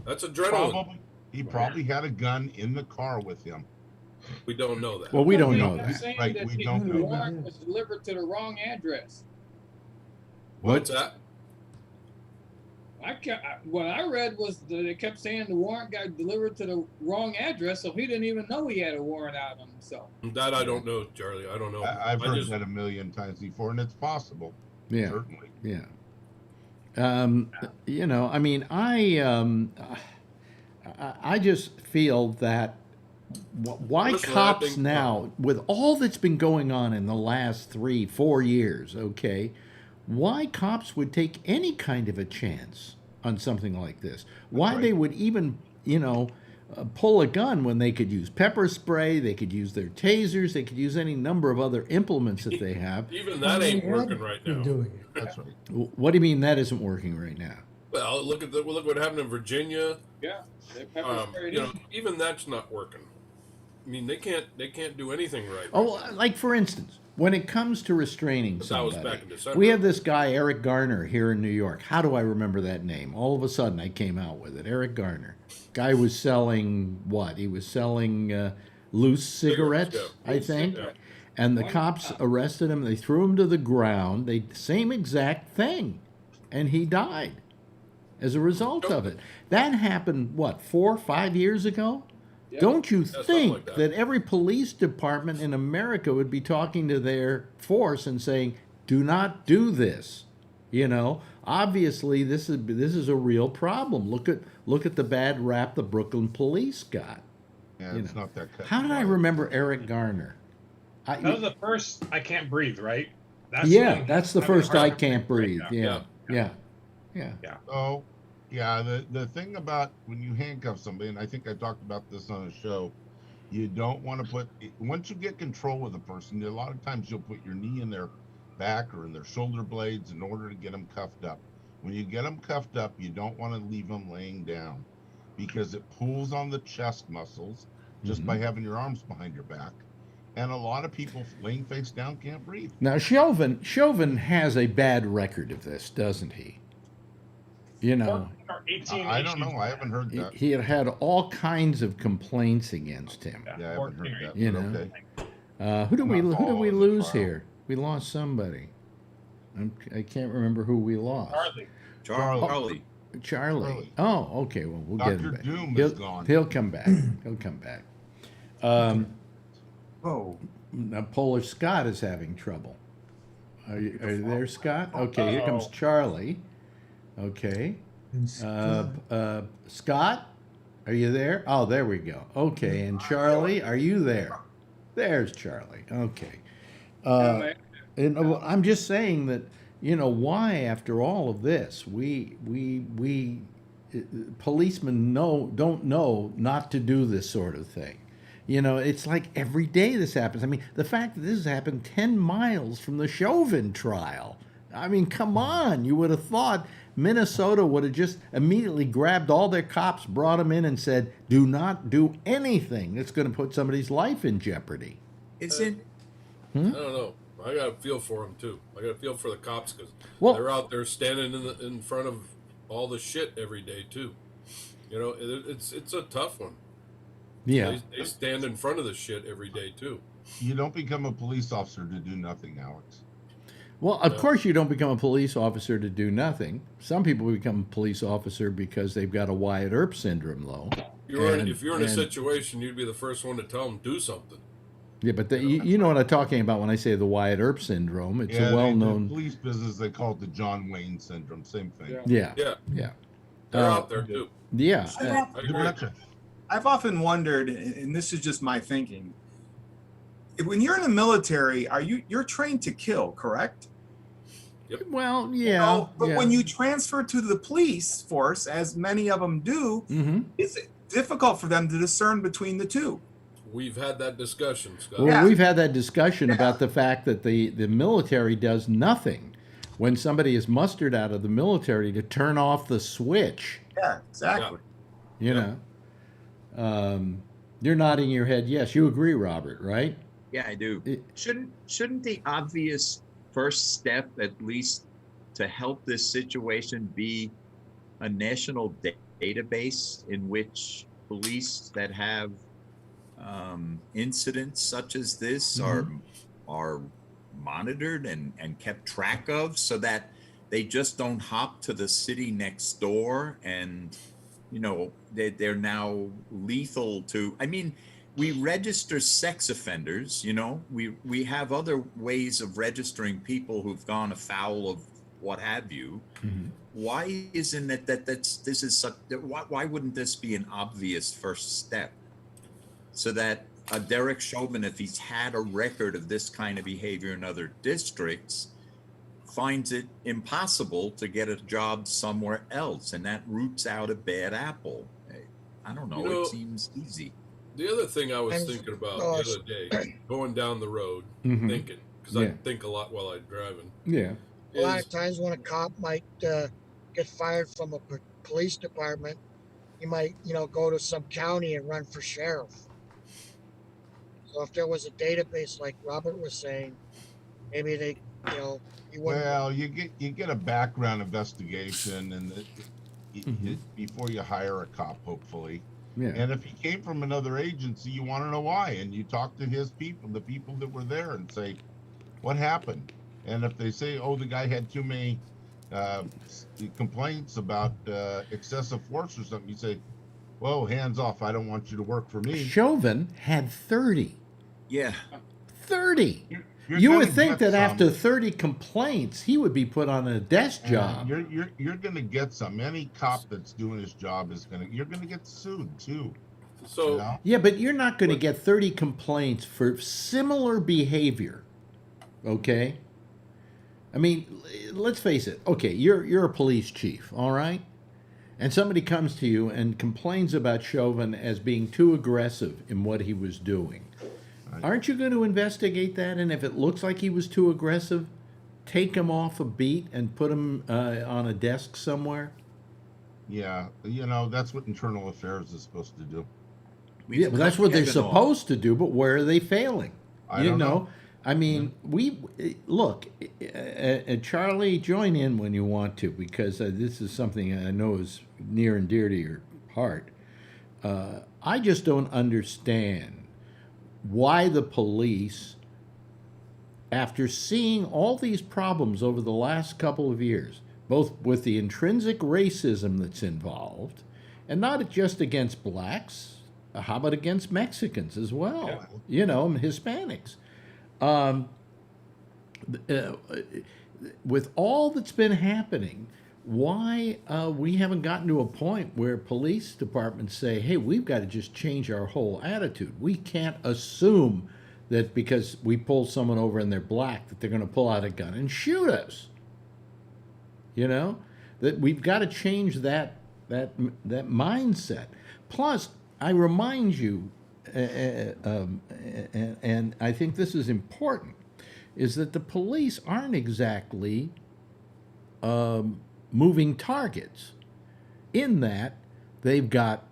H: That's adrenaline.
D: He probably had a gun in the car with him.
H: We don't know that.
B: Well, we don't know
K: They're
B: that.
K: saying
D: Right,
K: that
D: we don't
K: the
D: know
K: warrant was delivered to the wrong address.
H: What's that?
K: What I read was that they kept saying the warrant got delivered to the wrong address, so he didn't even know he had a warrant out on himself.
H: That I don't know, Charlie. I don't know.
D: I've heard that a million times before, and it's possible.
B: Yeah.
D: Certainly.
B: Yeah. I mean, I just feel that why cops now, with all that's been going on in the last 3-4 years, okay, why cops would take any kind of a chance on something like this? Why they would even, pull a gun when they could use pepper spray, they could use their tasers, they could use any number of other implements that they have.
H: Even that ain't working right now.
G: Doing it.
D: That's right.
B: What do you mean that isn't working right now?
H: Well, look what happened in Virginia.
K: Yeah, they pepper sprayed him.
H: Even that's not working. I mean, they can't do anything right.
B: Oh, like for instance, when it comes to restraining
H: But that was
B: somebody,
H: back in December.
B: we have this guy Eric Garner here in New York. How do I remember that name? All of a sudden, I came out with it. Eric Garner. Guy was selling what? He was selling loose cigarettes, I think.
H: Yeah.
B: And the cops arrested him. They threw him to the ground. Same exact thing, and he died as a result of it. That happened, what, 4 or 5 years ago?
K: Yeah.
B: Don't you think
H: like that.
B: that every police department in America would be talking to their force and saying, do not do this? Obviously this is a real problem. Look at the bad rap the Brooklyn police got.
D: Yeah, it's not that cut.
B: How did I remember Eric Garner?
J: That was the first I Can't Breathe, right? That's
B: That's the first I Can't Breathe. Yeah.
D: Oh, yeah. The thing about when you handcuff somebody, and I think I talked about this on a show, you don't want to once you get control of the person, a lot of times you'll put your knee in their back or in their shoulder blades in order to get them cuffed up. When you get them cuffed up, you don't want to leave them laying down because it pulls on the chest muscles just by having your arms behind your back. And a lot of people laying face down can't breathe.
B: Now, Chauvin has a bad record of this, doesn't he?
J: Or 18
D: I don't know. I haven't heard that.
B: He had all kinds of complaints against him.
D: Yeah, I haven't heard that.
B: You
D: but
B: know.
D: Okay.
B: Who do we
D: following the
B: lose
D: trial.
B: here? We lost somebody. I can't remember who we lost.
K: Charlie.
B: Charlie. Oh, okay. Well, we'll get
D: Dr.
B: him back.
D: Doom is gone.
B: He'll come back. He'll come back. Now, Polish Scott is having trouble. Are you there, Scott? Okay, here comes Charlie. Okay.
G: And
B: Scott, are you there? Oh, there we go. Okay, and Charlie, are you there? There's Charlie. Okay. And I'm just saying that, why after all of this, we policemen don't know not to do this sort of thing. It's like every day this happens. I mean, the fact that this has happened 10 miles from the Chauvin trial. I mean, come on. You would have thought Minnesota would have just immediately grabbed all their cops, brought them in and said, do not do anything that's going to put somebody's life in jeopardy.
I: I don't
H: know. I got a feel for them too. I got a feel for the cops because they're out there standing in front of all the shit every day too. It's a tough one.
A: Yeah.
H: They stand in front of the shit every day too.
D: You don't become a police officer to do nothing, Alex.
A: Well, of course, you don't become a police officer to do nothing. Some people become a police officer because they've got a Wyatt Earp syndrome, though.
H: If you're in a situation, you'd be the first one to tell them do something.
A: Yeah, but you know what I'm talking about when I say the Wyatt Earp syndrome. It's a well-known.
D: In the police business, they call it the John Wayne syndrome. Same thing.
A: Yeah.
H: They're out there too.
A: Yeah.
F: I've often wondered, and this is just my thinking. When you're in the military, you're trained to kill, correct?
H: Yep.
A: Well, yeah.
F: But when you transfer to the police force, as many of them do, it's difficult for them to discern between the two.
H: We've had that discussion, Scott.
A: Well, we've had that discussion about the fact that the military does nothing when somebody is mustered out of the military to turn off the switch.
F: Yeah, exactly.
A: You know, you're nodding your head. Yes, you agree, Robert, right?
I: Yeah, I do. Shouldn't the obvious first step, at least to help this situation, be a national database in which police that have incidents such as this are monitored and kept track of, so that they just don't hop to the city next door and, you know, they're now lethal to, I mean, we register sex offenders, you know, we have other ways of registering people who've gone afoul of what have you. Why isn't it why wouldn't this be an obvious first step? So that Derek Chauvin, if he's had a record of this kind of behavior in other districts, finds it impossible to get a job somewhere else, and that roots out a bad apple. I don't know,
H: You know,
I: it seems easy.
H: The other thing I was thinking about the other day, going down the road, thinking, because I think a lot while I'm driving.
A: Yeah.
E: A lot of times when a cop might get fired from a police department, he might, go to some county and run for sheriff. So if there was a database like Robert was saying, maybe they, you wouldn't.
D: Well, you get a background investigation and before you hire a cop, hopefully.
A: Yeah.
D: And if he came from another agency, you want to know why, and you talk to his people, the people that were there, and say, what happened? And if they say, oh, the guy had too many complaints about excessive force or something, you say, whoa, hands off, I don't want you to work for me.
A: Chauvin had 30.
I: Yeah.
A: 30.
D: You're
A: You would
D: gonna
A: think
D: get
A: that
D: some.
A: after 30 complaints, he would be put on a desk job.
D: You're going to get some. Any cop that's doing his job you're going to get sued too.
H: So
A: Yeah, but you're not going to get 30 complaints for similar behavior. Okay? I mean, let's face it. Okay, you're a police chief, all right? And somebody comes to you and complains about Chauvin as being too aggressive in what he was doing. Aren't you going to investigate that? And if it looks like he was too aggressive, take him off a beat and put him on a desk somewhere?
D: Yeah, that's what internal affairs is supposed to do.
A: Yeah, well, that's what they're supposed to do, but where are they failing?
D: I don't know.
A: I mean, look, Charlie, join in when you want to, because this is something I know is near and dear to your heart. I just don't understand why the police, after seeing all these problems over the last couple of years, both with the intrinsic racism that's involved, and not just against blacks, how about against Mexicans as well? Hispanics. With all that's been happening, why we haven't gotten to a point where police departments say, hey, we've got to just change our whole attitude. We can't assume that because we pull someone over and they're black that they're going to pull out a gun and shoot us. That we've got to change that mindset. Plus, I remind you, and I think this is important, is that the police aren't exactly moving targets, in that they've got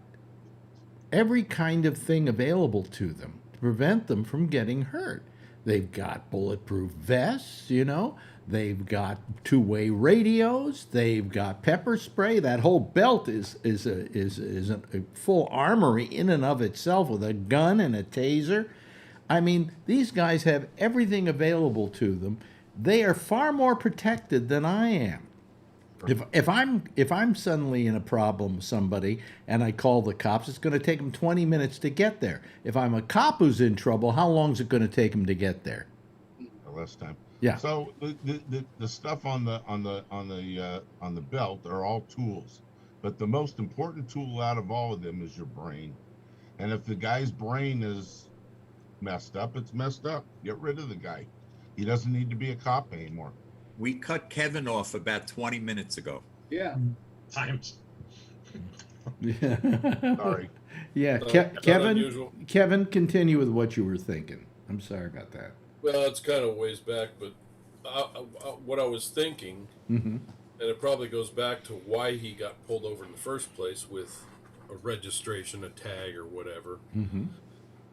A: every kind of thing available to them to prevent them from getting hurt. They've got bulletproof vests, you know. They've got two-way radios. They've got pepper spray. That whole belt is a full armory in and of itself with a gun and a taser. I mean, these guys have everything available to them. They are far more protected than I am. If I'm suddenly in a problem with somebody and I call the cops, it's going to take them 20 minutes to get there. If I'm a cop who's in trouble, how long is it going to take them to get there?
D: Less time.
A: Yeah.
D: So the stuff on the belt are all tools, but the most important tool out of all of them is your brain. And if the guy's brain is messed up, it's messed up. Get rid of the guy. He doesn't need to be a cop anymore.
I: We cut Kevin off about 20 minutes ago.
K: Yeah.
J: Times.
A: Yeah.
D: Sorry.
A: Yeah,
H: Not
A: Kevin.
H: unusual.
A: Kevin, continue with what you were thinking. I'm sorry about that.
H: Well, it's kind of ways back, but what I was thinking,
A: Mm-hmm.
H: and it probably goes back to why he got pulled over in the first place with a registration, a tag, or whatever.
A: Mm-hmm.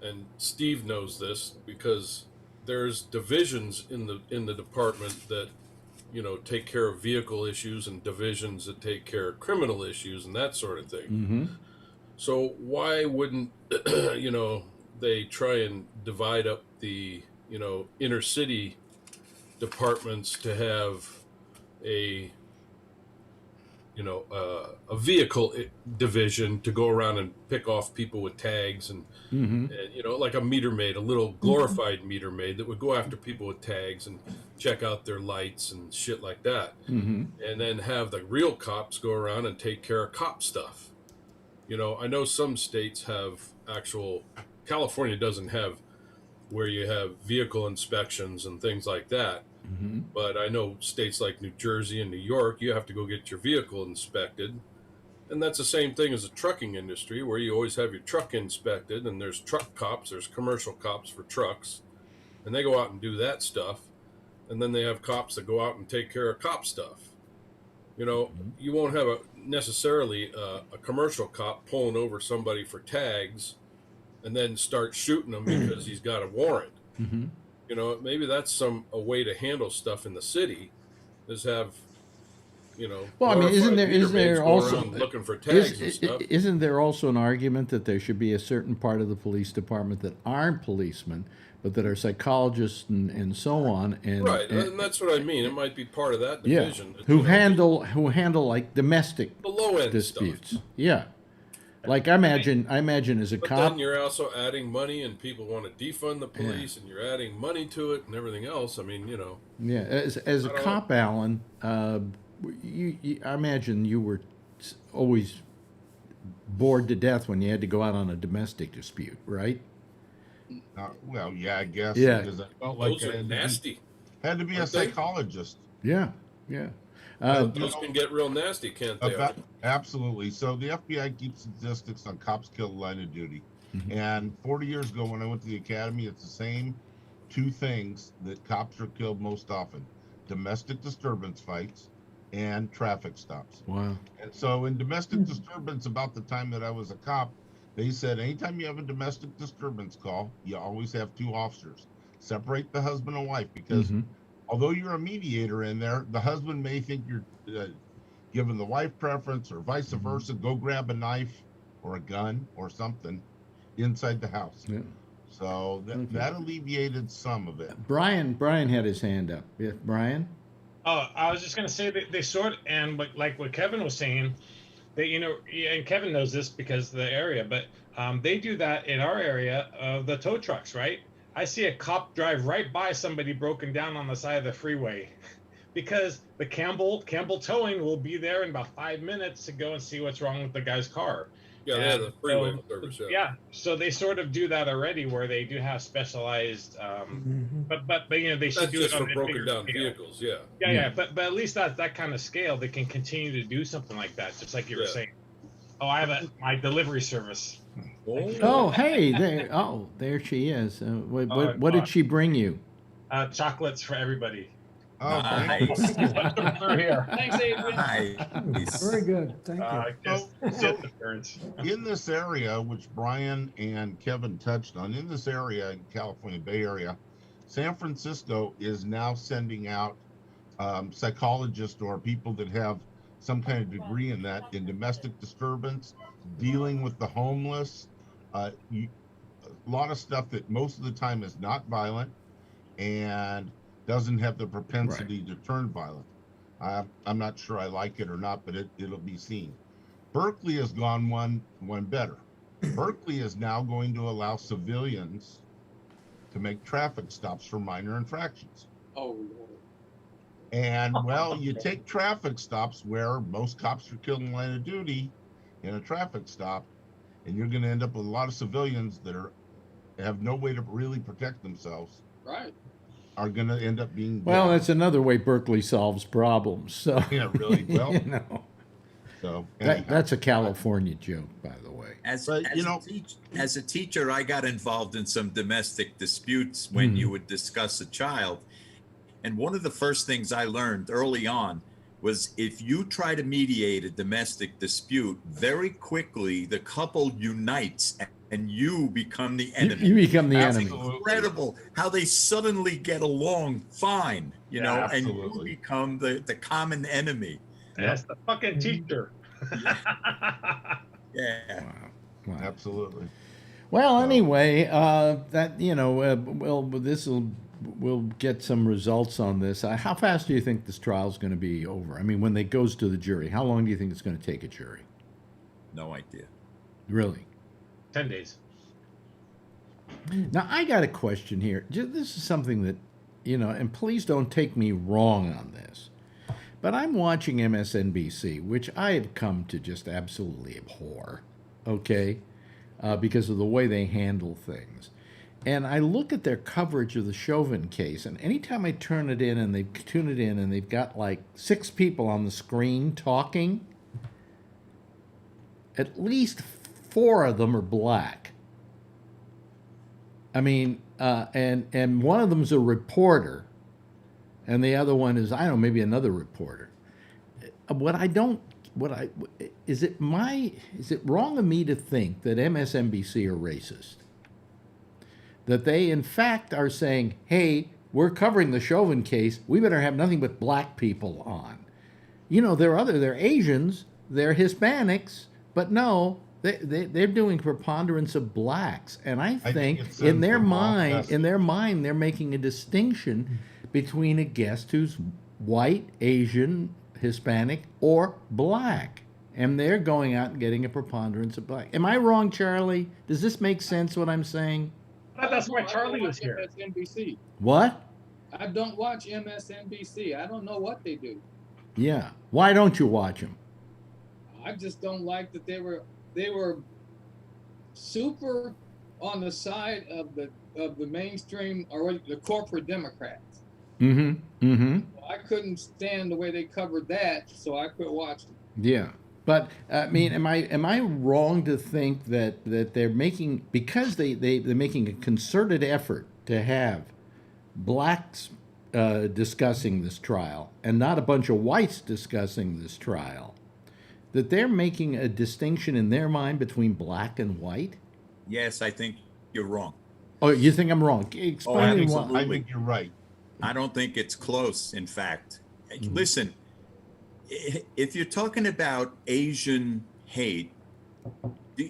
H: And Steve knows this because there's divisions in the department that, you know, take care of vehicle issues and divisions that take care of criminal issues and that sort of thing.
A: Mm-hmm.
H: So why wouldn't, you know, they try and divide up the, you know, inner city departments to have a, you know, a vehicle division to go around and pick off people with tags and, you know, like a meter maid, a little glorified meter maid that would go after people with tags and check out their lights and shit like that.
A: Mm-hmm.
H: And then have the real cops go around and take care of cop stuff. You know, I know some states have actual, California doesn't have where you have vehicle inspections and things like that.
A: Mm-hmm.
H: But I know states like New Jersey and New York, you have to go get your vehicle inspected. And that's the same thing as the trucking industry, where you always have your truck inspected, and there's truck cops, there's commercial cops for trucks, and they go out and do that stuff. And then they have cops that go out and take care of cop stuff. You know, you won't have necessarily a commercial cop pulling over somebody for tags and then start shooting him because he's got a warrant.
A: Mm-hmm.
H: You know, maybe that's a way to handle stuff in the city, is have, you know.
A: Well, I mean, isn't
H: glorified
A: there
H: meter maids go
A: also
H: around looking for tags and stuff?
A: isn't there also an argument that there should be a certain part of the police department that aren't policemen, but that are psychologists and so on, and
H: Right, and that's what I mean. It might be part of that
A: yeah,
H: division.
A: who
H: you know,
A: handle like domestic
H: the low end
A: disputes.
H: stuff.
A: Yeah, like I imagine as a
H: But
A: cop.
H: then you're also adding money, and people want to defund the police, and you're adding money to it and everything else. I mean, you know.
A: Yeah, as a cop, Alan, I imagine you were always bored to death when you had to go out on a domestic dispute, right?
D: Well, yeah, I guess.
A: Yeah.
D: Because I felt like
H: Those
D: I
H: are nasty.
D: had to be a
H: Aren't they?
D: psychologist.
A: Yeah, yeah.
H: Those can get real nasty, can't they?
D: Absolutely. So the FBI keeps statistics on cops killed line of duty.
A: Mhm.
D: And 40 years ago when I went to the academy, it's the same two things that cops are killed most often: domestic disturbance fights and traffic stops.
A: Wow.
D: And so in domestic disturbance, about the time that I was a cop, they said anytime you have a domestic disturbance call, you always have two officers. Separate the husband and wife, because
A: Mhm.
D: although you're a mediator in there, the husband may think you're giving the wife preference or vice versa. Go grab a knife or a gun or something inside the house.
A: Yeah.
D: So that alleviated some of it.
A: Brian had his hand up. Yeah, Brian.
J: Oh, I was just gonna say that they sort and like what Kevin was saying, they and Kevin knows this because of the area, but they do that in our area of the tow trucks, right? I see a cop drive right by somebody broken down on the side of the freeway, because the Campbell Towing will be there in about 5 minutes to go and see what's wrong with the guy's car.
H: Yeah, they have the freeway service.
J: Yeah, so they sort of do that already, where they do have specialized, but you know they should
H: That's
J: do
H: just
J: it
H: for
J: on a
H: broken
J: bigger
H: down
J: scale.
H: vehicles. Yeah.
J: Yeah, but at least that kind of scale, they can continue to do something like that, just like you were saying. Oh, I have my delivery service.
A: Oh, hey, there she is. What did she bring you?
J: Chocolates for everybody.
D: Oh,
I: Nice.
J: Through here.
K: Thanks, Adrian.
I: Nice.
G: Very good. Thank you.
J: Just appearance.
D: in this area, which Brian and Kevin touched on, in this area in California Bay Area, San Francisco is now sending out psychologists or people that have some kind of degree in that, in domestic disturbance, dealing with the homeless, a lot of stuff that most of the time is not violent and doesn't have the propensity to turn violent. I'm not sure I like it or not, but it'll be seen. Berkeley has gone one better. Berkeley is now going to allow civilians to make traffic stops for minor infractions.
K: Oh, Lord.
D: And well, you take traffic stops where most cops are killed in line of duty in a traffic stop, and you're going to end up with a lot of civilians that have no way to really protect themselves.
K: Right.
D: Are going to end up being
A: Well,
D: dead.
A: that's another way Berkeley solves problems. So
D: Yeah, really. Well,
A: you know,
D: so
A: that's a California joke, by the way.
I: As
D: But,
I: a teacher, I got involved in some domestic disputes when you would discuss a child. And one of the first things I learned early on was if you try to mediate a domestic dispute, very quickly the couple unites and you become the enemy.
A: You become the
I: It's
A: enemy.
I: incredible how they suddenly get along fine, you know, and you
D: absolutely.
I: become the common enemy.
J: That's the fucking teacher.
I: Yeah.
A: Wow.
D: Absolutely.
A: Well, anyway, that we'll get some results on this. How fast do you think this trial is going to be over? I mean, when it goes to the jury, how long do you think it's going to take a jury?
I: No idea.
A: Really?
J: 10 days.
A: Now, I got a question here. This is something that, and please don't take me wrong on this, but I'm watching MSNBC, which I have come to just absolutely abhor, okay, because of the way they handle things. And I look at their coverage of the Chauvin case, and anytime I tune it in and they've got like 6 people on the screen talking, at least 4 of them are black. I mean, and one of them's a reporter, and the other one is, I don't know, maybe another reporter. Is it wrong of me to think that MSNBC are racist? That they, in fact, are saying, hey, we're covering the Chauvin case, we better have nothing but black people on. They're Asians, they're Hispanics, but no, they're doing preponderance of blacks. And I think in their mind, they're making a distinction between a guest who's white, Asian, Hispanic, or black. And they're going out and getting a preponderance of black. Am I wrong, Charlie? Does this make sense, what I'm saying?
J: That's why Charlie was here.
K: MSNBC.
A: What?
K: I don't watch MSNBC. I don't know what they do.
A: Yeah. Why don't you watch them?
K: I just don't like that they were super on the side of the mainstream or the corporate Democrats. I couldn't stand the way they covered that, so I quit watching.
A: Yeah. But I mean, am I wrong to think that they're making, because they're making a concerted effort to have blacks discussing this trial and not a bunch of whites discussing this trial, that they're making a distinction in their mind between black and white?
I: Yes, I think you're wrong.
A: Oh, you think I'm wrong? Explain why.
D: I think you're right.
I: I don't think it's close, in fact. Listen, if you're talking about Asian hate,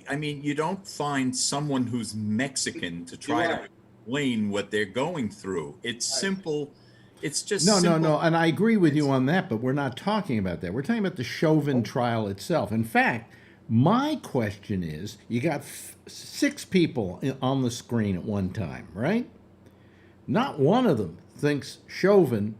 I: I mean, you don't find someone who's Mexican to try to explain what they're going through. It's simple. It's just
A: No. And I agree with you on that, but we're not talking about that. We're talking about the Chauvin trial itself. In fact, my question is, you got 6 people on the screen at one time, right? Not one of them thinks Chauvin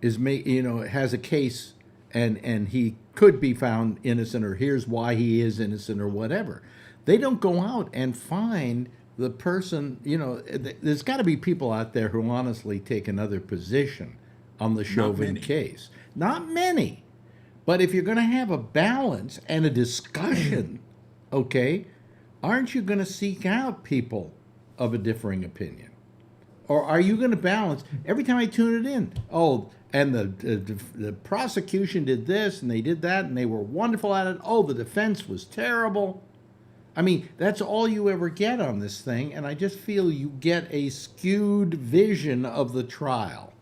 A: has a case and he could be found innocent, or here's why he is innocent, or whatever. They don't go out and find the person. There's got to be people out there who honestly take another position on the Chauvin case. Not many. But if you're going to have a balance and a discussion, okay, aren't you going to seek out people of a differing opinion? Or are you going to balance? Every time I tune it in, and the prosecution did this and they did that and they were wonderful at it. Oh, the defense was terrible. I mean, that's all you ever get on this thing, and I just feel you get a skewed vision of the trial.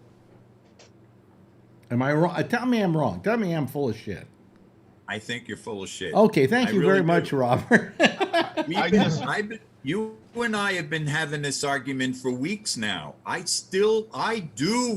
A: Am I wrong? Tell me I'm wrong. Tell me I'm full of shit.
I: I think you're full of shit.
A: Okay, thank
I: I
A: you
I: really
A: very
I: do.
A: much, Robert.
I: You and I have been having this argument for weeks now. I do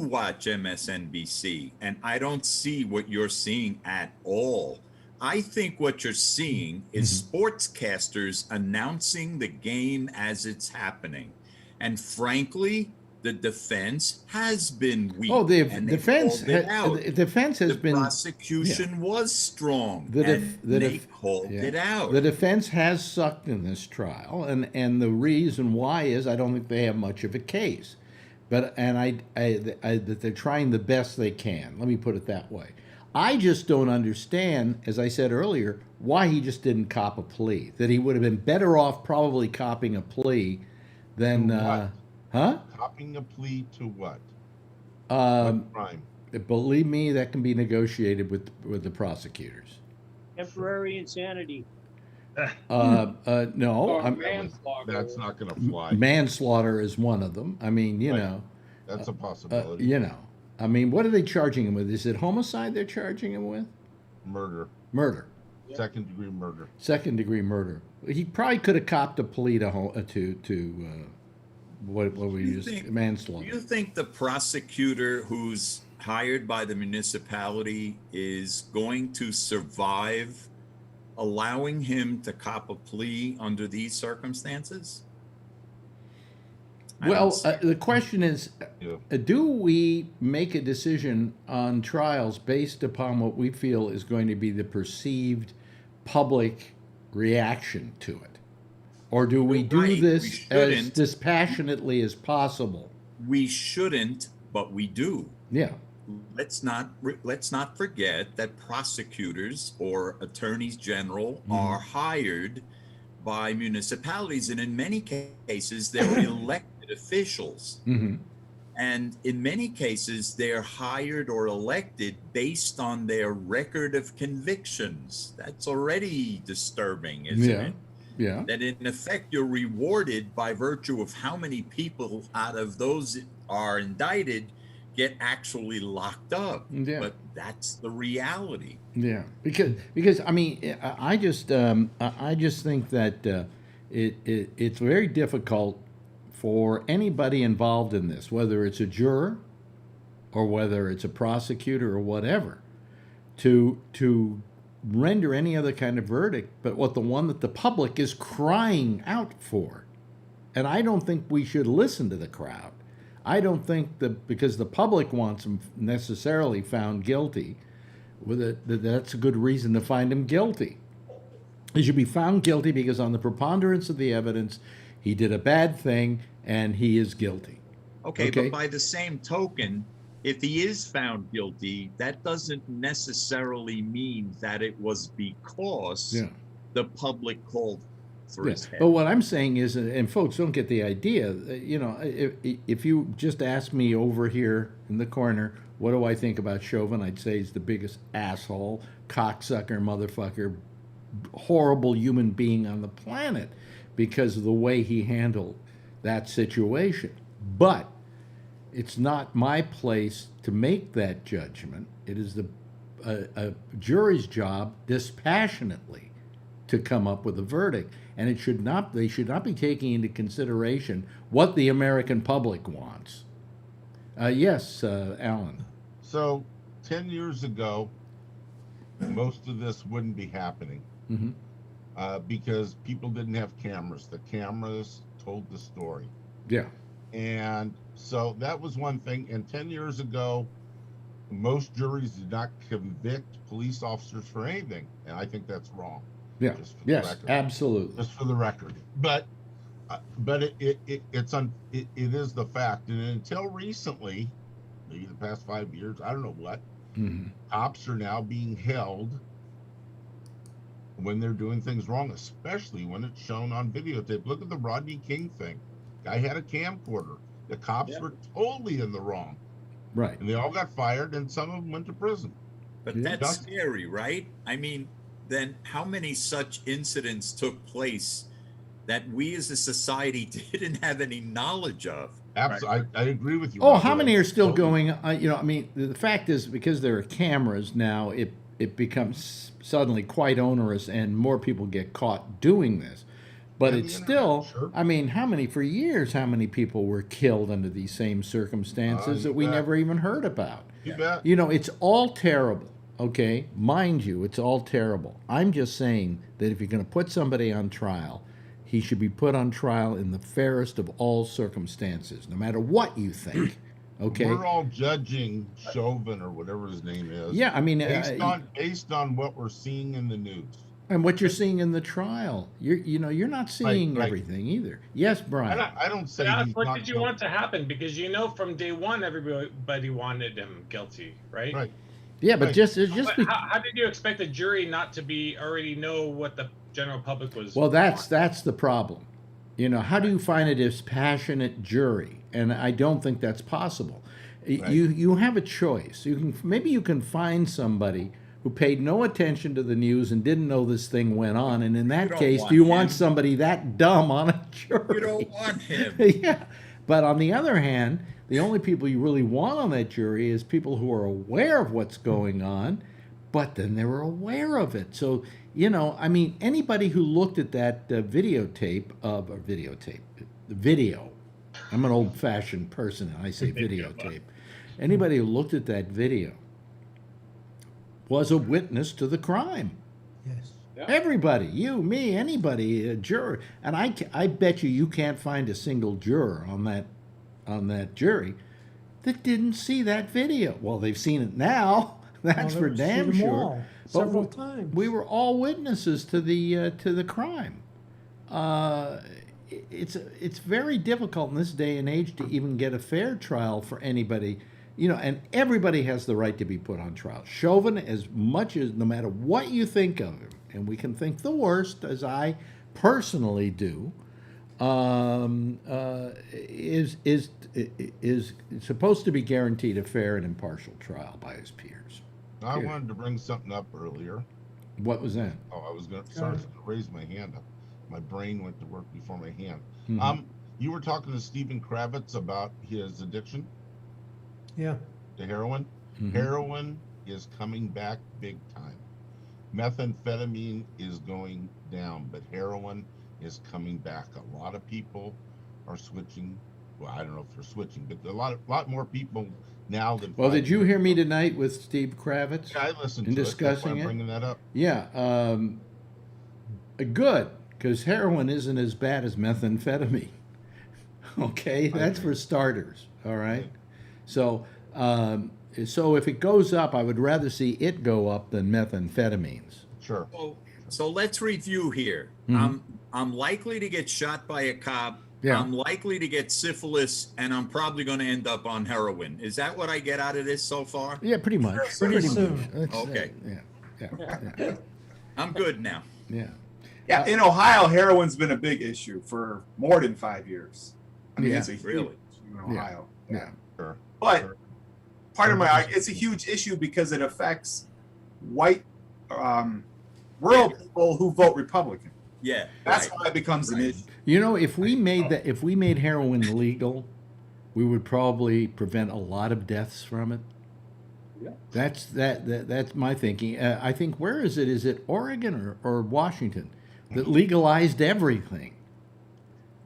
I: watch MSNBC, and I don't see what you're seeing at all. I think what you're seeing is sportscasters announcing the game as it's happening. And frankly, the defense has been weak.
A: Oh, the
I: and they
A: defense,
I: called it out.
A: the defense has
I: The
A: been.
I: prosecution was strong,
A: The
I: they called it out.
A: The defense has sucked in this trial, and the reason why is I don't think they have much of a case, but that they're trying the best they can. Let me put it that way. I just don't understand, as I said earlier, why he just didn't cop a plea. That he would have been better off probably copping a plea than,
D: Copying a plea to what?
A: What
D: crime?
A: Believe me, that can be negotiated with the prosecutors.
L: Temporary insanity.
A: No,
K: Manslaughter.
D: That's not going to fly.
A: manslaughter is one of them. I mean, you know,
D: That's a possibility.
A: you know, I mean, what are they charging him with? Is it homicide they're charging him with?
D: Murder.
A: Murder.
D: Second degree murder.
A: Second degree murder. He probably could have copped a plea to what we use manslaughter.
I: Do you think the prosecutor who's hired by the municipality is going to survive allowing him to cop a plea under these circumstances?
A: Well, the question is,
D: Yeah.
A: do we make a decision on trials based upon what we feel is going to be the perceived public reaction to it? Or do we do
I: Right,
A: this
I: we
A: as
I: shouldn't.
A: dispassionately as possible?
I: We shouldn't, but we do.
A: Yeah.
I: Let's not forget that prosecutors or attorneys general are hired by municipalities, and in many cases they're elected officials.
A: Mm-hmm.
I: And in many cases, they're hired or elected based on their record of convictions. That's already disturbing, isn't it?
A: Yeah.
I: That in effect, you're rewarded by virtue of how many people out of those that are indicted get actually locked up.
A: Yeah.
I: But that's the reality.
A: Yeah, because I mean, I just think that it's very difficult for anybody involved in this, whether it's a juror or whether it's a prosecutor or whatever, to render any other kind of verdict but what the one that the public is crying out for. And I don't think we should listen to the crowd. I don't think that because the public wants him necessarily found guilty, that's a good reason to find him guilty. He should be found guilty because on the preponderance of the evidence, he did a bad thing and he is guilty.
I: Okay, but by the same token, if he is found guilty, that doesn't necessarily mean that it was because the public called for his head.
A: But what I'm saying is, and folks don't get the idea, you know, if you just ask me over here in the corner, what do I think about Chauvin? I'd say he's the biggest asshole, cocksucker, motherfucker, horrible human being on the planet because of the way he handled that situation. But it's not my place to make that judgment. It is a jury's job dispassionately to come up with a verdict. And they should not be taking into consideration what the American public wants. Yes, Alan.
D: So 10 years ago, most of this wouldn't be happening because people didn't have cameras. The cameras told the story.
A: Yeah.
D: And so that was one thing. And 10 years ago, most juries did not convict police officers for anything. And I think that's wrong.
A: Yeah. Yes, absolutely.
D: Just for the record. But it is the fact. And until recently, maybe the past 5 years, I don't know what, cops are now being held when they're doing things wrong, especially when it's shown on videotape. Look at the Rodney King thing. Guy had a camcorder. The cops were totally in the wrong.
A: Right.
D: And they all got fired, and some of them went to prison.
I: But that's scary, right? I mean, then how many such incidents took place that we as a society didn't have any knowledge of.
D: Absolutely, I agree with you.
A: Oh,
D: Robert.
A: how many are still
D: Totally.
A: going? I mean, the fact is, because there are cameras now, it becomes suddenly quite onerous, and more people get caught doing this. But
D: And
A: it's
D: the
A: still,
D: internet, sure.
A: I mean, how many people were killed under these same circumstances
D: You
A: that we
D: bet.
A: never even heard about?
D: You bet.
A: You know, it's all terrible, okay? Mind you, it's all terrible. I'm just saying that if you're going to put somebody on trial, he should be put on trial in the fairest of all circumstances, no matter what you think, okay?
D: We're all judging Chauvin or whatever his name is.
A: Yeah, I mean,
D: based on what we're seeing in the news.
A: and what you're seeing in the trial. You're not seeing
D: right.
A: everything either. Yes, Brian.
D: I don't say
J: That's
D: he's
J: what
D: not
J: did you
D: guilty.
J: want to happen? Because from day one, everybody wanted him guilty, right?
D: Right.
A: Yeah, but
D: Right.
J: But how did you expect the jury not to be already know what the general public was?
A: Well, that's the problem. You know, how do you find a dispassionate jury? And I don't think that's possible.
D: Right.
A: You have a choice. Maybe you can find somebody who paid no attention to the news and didn't know this thing went on. And in that
I: don't
A: case,
I: want
A: do you
I: him.
A: want somebody that dumb on a jury?
I: You don't want him.
A: Yeah. But on the other hand, the only people you really want on that jury is people who are aware of what's going on, but then they were aware of it. So, you know, I mean, anybody who looked at that video, I'm an old-fashioned person, and I say videotape. Anybody who looked at that video was a witness to the crime.
G: Yes.
A: Everybody, you, me, anybody, a juror, and I bet you can't find a single juror on that jury that didn't see that video. Well, they've seen it now. That's for damn sure.
G: Several
A: But
G: times.
A: we were all witnesses to the crime. It's very difficult in this day and age to even get a fair trial for anybody. You know, and everybody has the right to be put on trial. Chauvin, as much as, no matter what you think of him, and we can think the worst, as I personally do, is supposed to be guaranteed a fair and impartial trial by his peers.
D: I wanted to bring something up earlier.
A: What was that?
D: Oh, I was going to raise my hand up. My brain went to work before my hand.
A: Mhm.
D: You were talking to Stephen Kravitz about his addiction
G: Yeah.
D: to heroin.
A: Mhm.
D: Heroin is coming back big time. Methamphetamine is going down, but heroin is coming back. A lot of people are switching. Well, I don't know if they're switching, but a lot more people now than.
A: Well,
D: 5
A: did you
D: years
A: hear me
D: ago.
A: tonight with Steve Kravitz?
D: Yeah, I listened
A: in
D: to it. That's why
A: discussing
D: I'm
A: it?
D: bringing that up.
A: Yeah, good, because heroin isn't as bad as methamphetamine. Okay, that's for starters. All right, so so if it goes up, I would rather see it go up than methamphetamines.
D: Sure.
I: So let's review here.
A: Mhm.
I: I'm likely to get shot by a cop.
A: Yeah.
I: I'm likely to get syphilis, and I'm probably going to end up on heroin. Is that what I get out of this so far?
A: Yeah, pretty much.
G: Pretty soon.
A: That's,
I: Okay.
A: Yeah.
I: I'm good now.
A: Yeah.
F: Yeah, in Ohio, heroin's been a big issue for more than 5 years. I mean,
A: Yeah.
F: it's a huge
I: Really?
F: issue in Ohio.
A: Yeah.
D: Sure.
F: But
D: Sure.
F: part of my it's a huge issue because it affects white rural people who vote Republican.
I: Yeah.
F: That's
I: right.
F: why it becomes an issue.
A: You know, if we made heroin legal, we would probably prevent a lot of deaths from it.
F: Yeah.
A: That's my thinking. I think, where is it? Is it Oregon or Washington that legalized everything?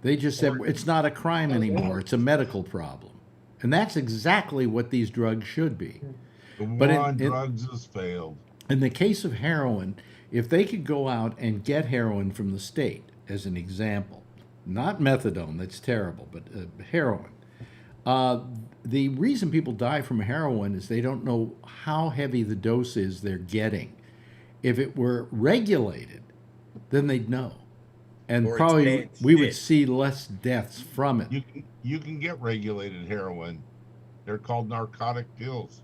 A: They just said it's not a crime anymore. It's a medical problem. And that's exactly what these drugs should be.
D: The
A: But
D: war on drugs has failed.
A: In the case of heroin, if they could go out and get heroin from the state, as an example, not methadone, that's terrible, but heroin. The reason people die from heroin is they don't know how heavy the dose is they're getting. If it were regulated, then they'd know. And
I: Or it's
A: probably
I: bad
A: we would
I: shit.
A: see less deaths from it.
D: You can get regulated heroin. They're called narcotic pills.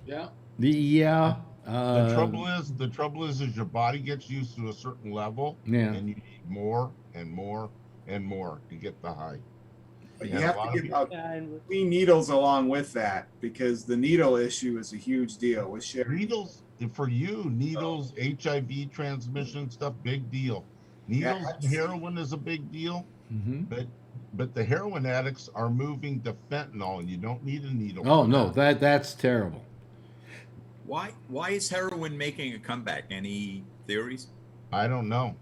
K: Yeah.
A: The
D: trouble is your body gets used to a certain level,
A: Yeah.
D: and you need more and more and more to get the high.
F: But
D: Yeah,
F: you
D: a
F: have
D: lot
F: to
D: of
F: give out
L: Yeah, and
F: clean needles along with that because the needle issue is a huge deal with sharing.
D: Needles for you, needles, HIV transmission stuff, big deal. Needles and heroin is a big deal, but the heroin addicts are moving to fentanyl, and you don't need a needle.
A: Oh no, that's terrible.
I: Why is heroin making a comeback? Any theories?
D: I don't know.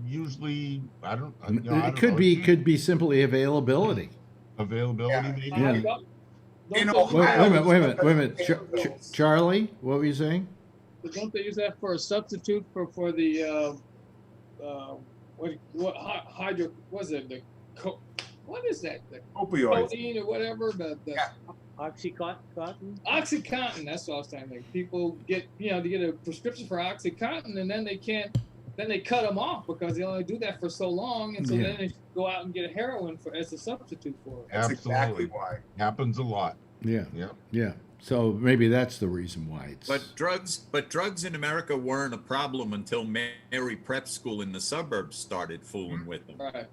D: Usually, I don't.
A: It could be simply availability.
D: Availability, maybe.
A: Yeah.
F: In
A: Wait
F: Ohio,
A: a minute. Charlie, what were you saying?
K: But don't they use that for a substitute for the what hydro was it what is that, the
F: opioids.
K: codeine or whatever, the
L: Oxycontin.
K: Oxycontin, that's what I was trying to think. People get to get a prescription for Oxycontin, and then they cut them off because they only do that for so long, and so then they go out and get a heroin as a substitute for it.
F: That's exactly why.
D: Happens a lot.
A: Yeah.
D: Yeah.
A: Yeah. So maybe that's the reason why it's.
I: But drugs in America weren't a problem until Mary Prep School in the suburbs started fooling with them.
K: Right.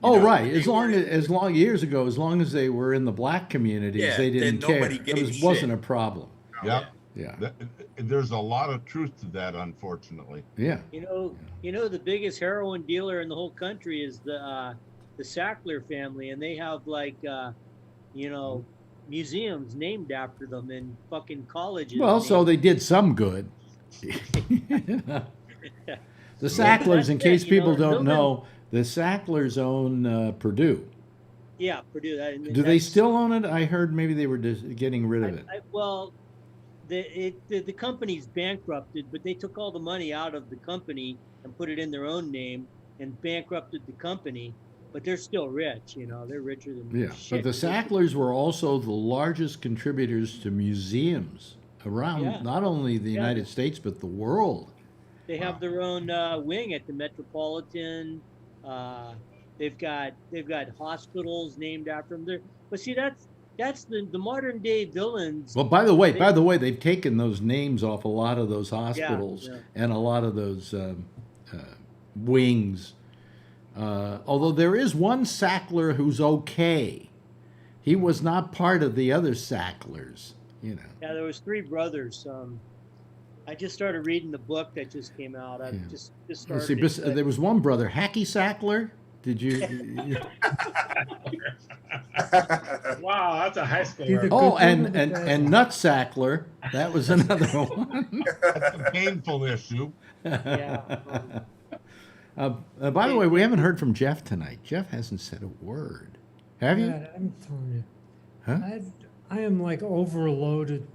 A: Right. As long years ago, as long as they were in the black communities, they didn't care. It wasn't a problem.
D: Yeah.
A: Yeah.
D: There's a lot of truth to that, unfortunately.
A: Yeah.
L: You know, the biggest heroin dealer in the whole country is the Sackler family, and they have museums named after them in fucking colleges.
A: Well, so they did some good. The Sacklers, in case people don't know, the Sacklers own Purdue.
L: Yeah, Purdue.
A: Do they still own it? I heard maybe they were just getting rid of it.
L: The company's bankrupted, but they took all the money out of the company and put it in their own name and bankrupted the company. But they're still rich, they're richer than shit.
A: But the Sacklers were also the largest contributors to museums around not only the United States but the world.
L: They have their own wing at the Metropolitan. They've got hospitals named after them. But see, that's the modern day villains.
A: Well, by the way, they've taken those names off a lot of those hospitals and a lot of those wings. Although there is one Sackler who's okay. He was not part of the other Sacklers, Yeah,
L: there was 3 brothers. I just started reading the book that just came out. I just started.
A: There was one brother, Hacky Sackler. Did you?
J: Wow, that's a high school.
A: And Nut Sackler. That was another one.
D: That's a painful issue.
L: Yeah.
A: By the way, we haven't heard from Jeff tonight. Jeff hasn't said a word. Have you?
G: I'm telling you.
A: Huh?
G: I am like overloaded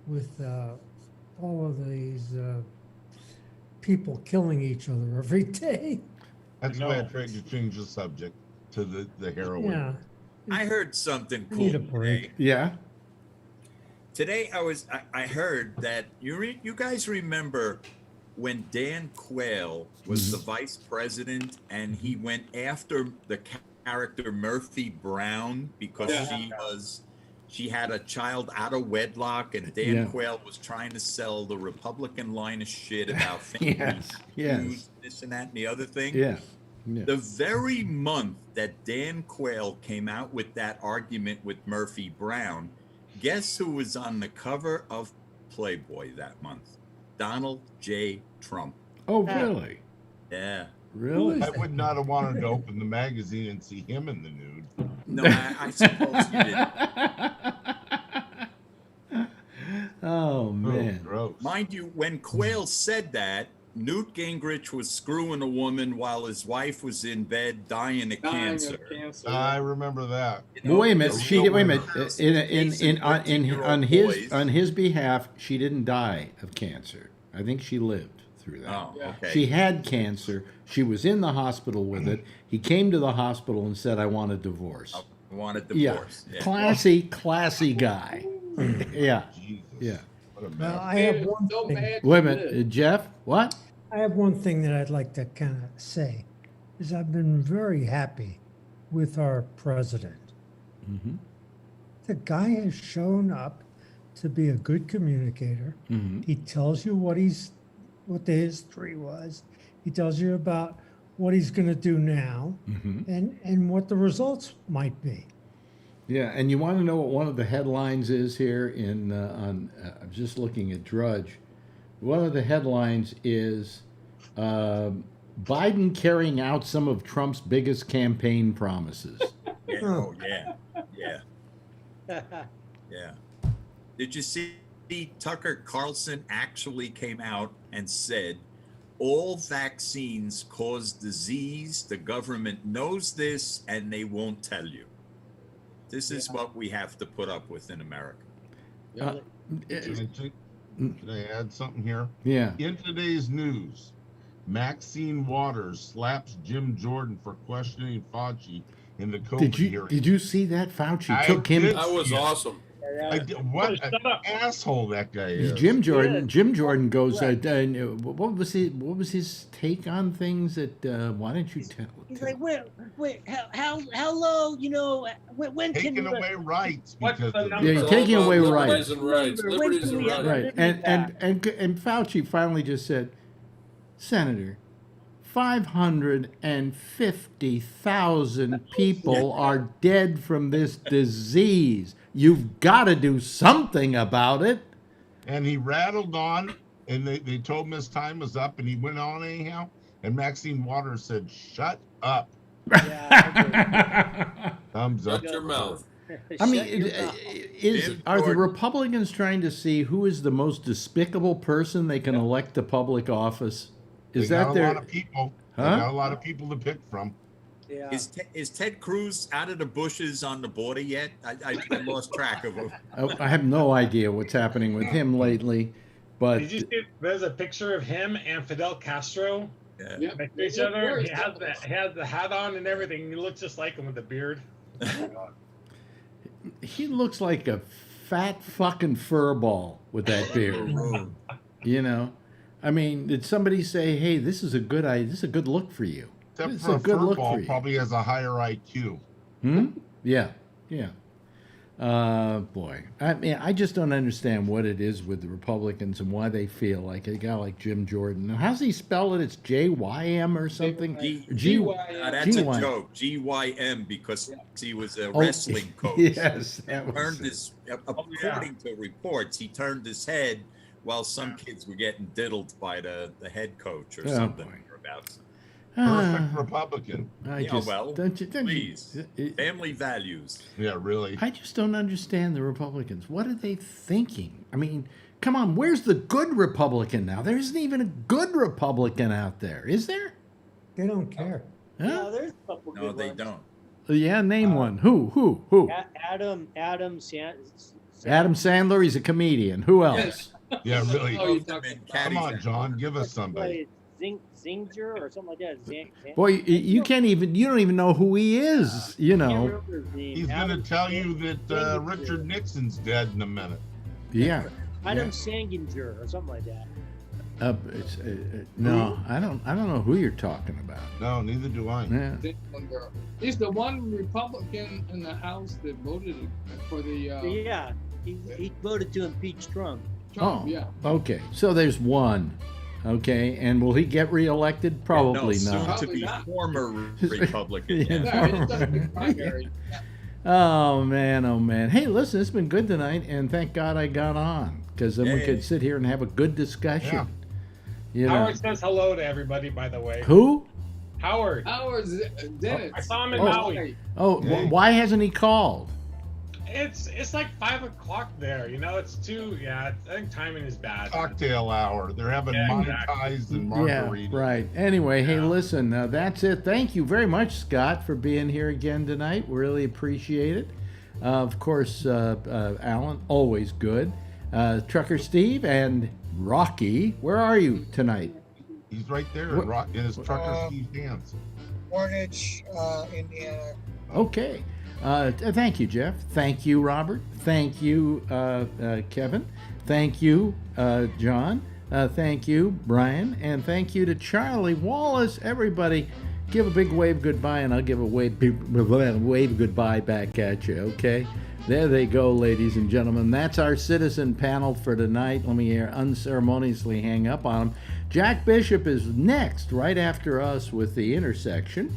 G: with all of these people killing each other every day.
D: That's why I tried to change the subject to the heroin.
G: Yeah.
I: I heard something
G: I
I: cool
G: need a break.
I: today.
A: Yeah.
I: Today I heard that you guys remember when Dan Quayle was the vice president and he went after the character Murphy Brown because she had a child out of wedlock, and Dan Quayle was trying to sell the Republican line of shit about news, this and that and the other thing.
A: Yeah.
I: The very month that Dan Quayle came out with that argument with Murphy Brown, guess who was on the cover of Playboy that month? Donald J. Trump.
A: Oh, really?
I: Yeah.
A: Really?
D: I would not have wanted to open the magazine and see him in the nude.
I: No, I suppose you didn't.
A: Oh, man.
D: Gross.
I: Mind you, when Quayle said that, Newt Gingrich was screwing a woman while his wife was in bed dying of cancer.
D: I remember that.
A: Well, wait a minute. On his behalf, she didn't die of cancer. I think she lived through that.
I: Oh, okay.
A: She had cancer. She was in the hospital with it. He came to the hospital and said, "I want a divorce."
I: I want a divorce.
A: Yeah. Classy guy. Yeah.
D: Jesus.
A: Yeah.
D: What a mess.
G: Well, I have one thing.
A: Wait a minute, Jeff. What?
G: I have one thing that I'd like to kind of say, is I've been very happy with our president.
A: Mm-hmm.
G: The guy has shown up to be a good communicator.
A: Mm-hmm.
G: He tells you what the history was. He tells you about what he's going to do now,
A: Mm-hmm.
G: and what the results might be.
A: Yeah, and you want to know what one of the headlines is here I'm just looking at Drudge. One of the headlines is Biden carrying out some of Trump's biggest campaign promises.
I: Yeah, oh yeah, yeah, yeah. Did you see Tucker Carlson actually came out and said all vaccines cause disease? The government knows this and they won't tell you. This is what we have to put up with in America.
D: Can I add something here?
A: Yeah.
D: In today's news, Maxine Waters slaps Jim Jordan for questioning Fauci in the COVID hearing.
A: Did you see that? Fauci
D: I
A: took him.
D: did.
H: That was awesome.
D: What an asshole that guy is.
A: Jim Jordan goes. What was his take on things? That why don't you tell?
L: He's like, wait, how low? You know, when
D: taking
L: can
D: away rights
J: What's
D: because
J: the
D: of
J: number?
A: Yeah, he's taking away
H: Liberties
A: rights.
H: and rights. Liberties and rights.
A: Right, and Fauci finally just said, Senator, 550,000 people are dead from this disease. You've got to do something about it.
D: And he rattled on, and they told him his time was up, and he went on anyhow. And Maxine Waters said, "Shut up." Thumbs up.
H: Shut your mouth.
A: I mean, are the Republicans trying to see who is the most despicable person they can elect to public office? Is that
D: a lot of people? They got a lot of people to pick from.
L: Yeah.
I: Is Ted Cruz out of the bushes on the border yet? I lost track of him.
A: I have no idea what's happening with him lately, but
J: Did you see? There's a picture of him and Fidel Castro
I: Yeah.
J: next to each other. He has the hat on and everything. He looks just like him with the beard.
A: he looks like a fat fucking fur ball with that beard. You know, I mean, did somebody say, "Hey, this is a good look for you"?
D: Except
A: This
D: for
A: is
D: a
A: a good
D: fur
A: look
D: ball,
A: for you.
D: probably has a higher IQ.
A: Yeah. Boy, I mean, I just don't understand what it is with the Republicans and why they feel like a guy like Jim Jordan. Now, how's he spell it? It's JYM or something?
I: That's a joke. GYM because he was a wrestling coach.
A: Yes, that was
I: Turned his, according to reports, he turned his head while some kids were getting diddled by the head coach or something. Or about
D: Perfect Republican.
I: Please. Family values.
D: Yeah, really.
A: I just don't understand the Republicans. What are they thinking? I mean, come on, where's the good Republican now? There isn't even a good Republican out there, is there?
G: They don't care.
L: No, there's a couple
I: No,
L: good
I: they
L: ones.
I: don't.
A: Yeah, name one. Who?
L: Adam
A: Adam Sandler, he's a comedian. Who else?
D: Yeah, really.
K: Oh, you're talking
D: Come on, John, give us somebody.
L: Zinger or something like that.
A: Boy, you don't even know who he is, you know.
D: He's going to tell you that Richard Nixon's dead in a minute.
A: Yeah.
L: Adam Sanginger or something like that.
A: No, I don't know who you're talking about.
D: No, neither do I.
A: Yeah.
K: He's the one Republican in the House that voted for the.
L: Yeah, he voted to impeach Trump.
A: Oh, okay. So there's one. Okay, and will he get reelected? Probably not.
I: Soon to be former Republican.
A: Oh man. Hey, listen, it's been good tonight, and thank God I got on, because then we could sit here and have a good discussion.
D: Yeah.
A: You know.
J: Howard says hello to everybody, by the way.
A: Who?
J: Howard.
K: Dennis.
J: I saw him in Maui.
A: Oh, why hasn't he called?
J: It's like 5 o'clock there. You know, it's too. Yeah, I think timing is bad.
D: Cocktail hour. They're having Mai Tais and margaritas.
A: Yeah, right. Anyway, hey, listen, that's it. Thank you very much, Scott, for being here again tonight. We really appreciate it. Of course, Alan, always good. Trucker Steve and Rocky, where are you tonight?
D: He's right there in his Trucker Steve's hands.
E: Portage, Indiana.
A: Okay. Thank you, Jeff. Thank you, Robert. Thank you, Kevin. Thank you, John. Thank you, Brian. And thank you to Charlie Wallace. Everybody, give a big wave goodbye, and I'll give a wave goodbye back at you, okay? There they go, ladies and gentlemen. That's our citizen panel for tonight. Let me unceremoniously hang up on them. Jack Bishop is next, right after us with The Intersection.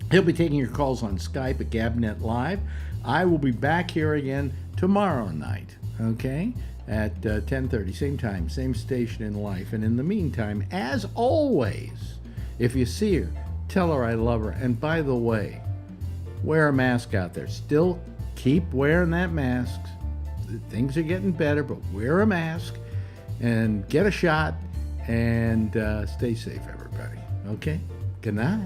A: He'll be taking your calls on Skype at Gabnet Live. I will be back here again tomorrow night, okay, at 10:30, same time, same station in life. And in the meantime, as always, If you see her, tell her I love her. And by the way, wear a mask out there. Still keep wearing that mask. Things are getting better, but wear a mask and get a shot and stay safe, everybody. Okay? Good night.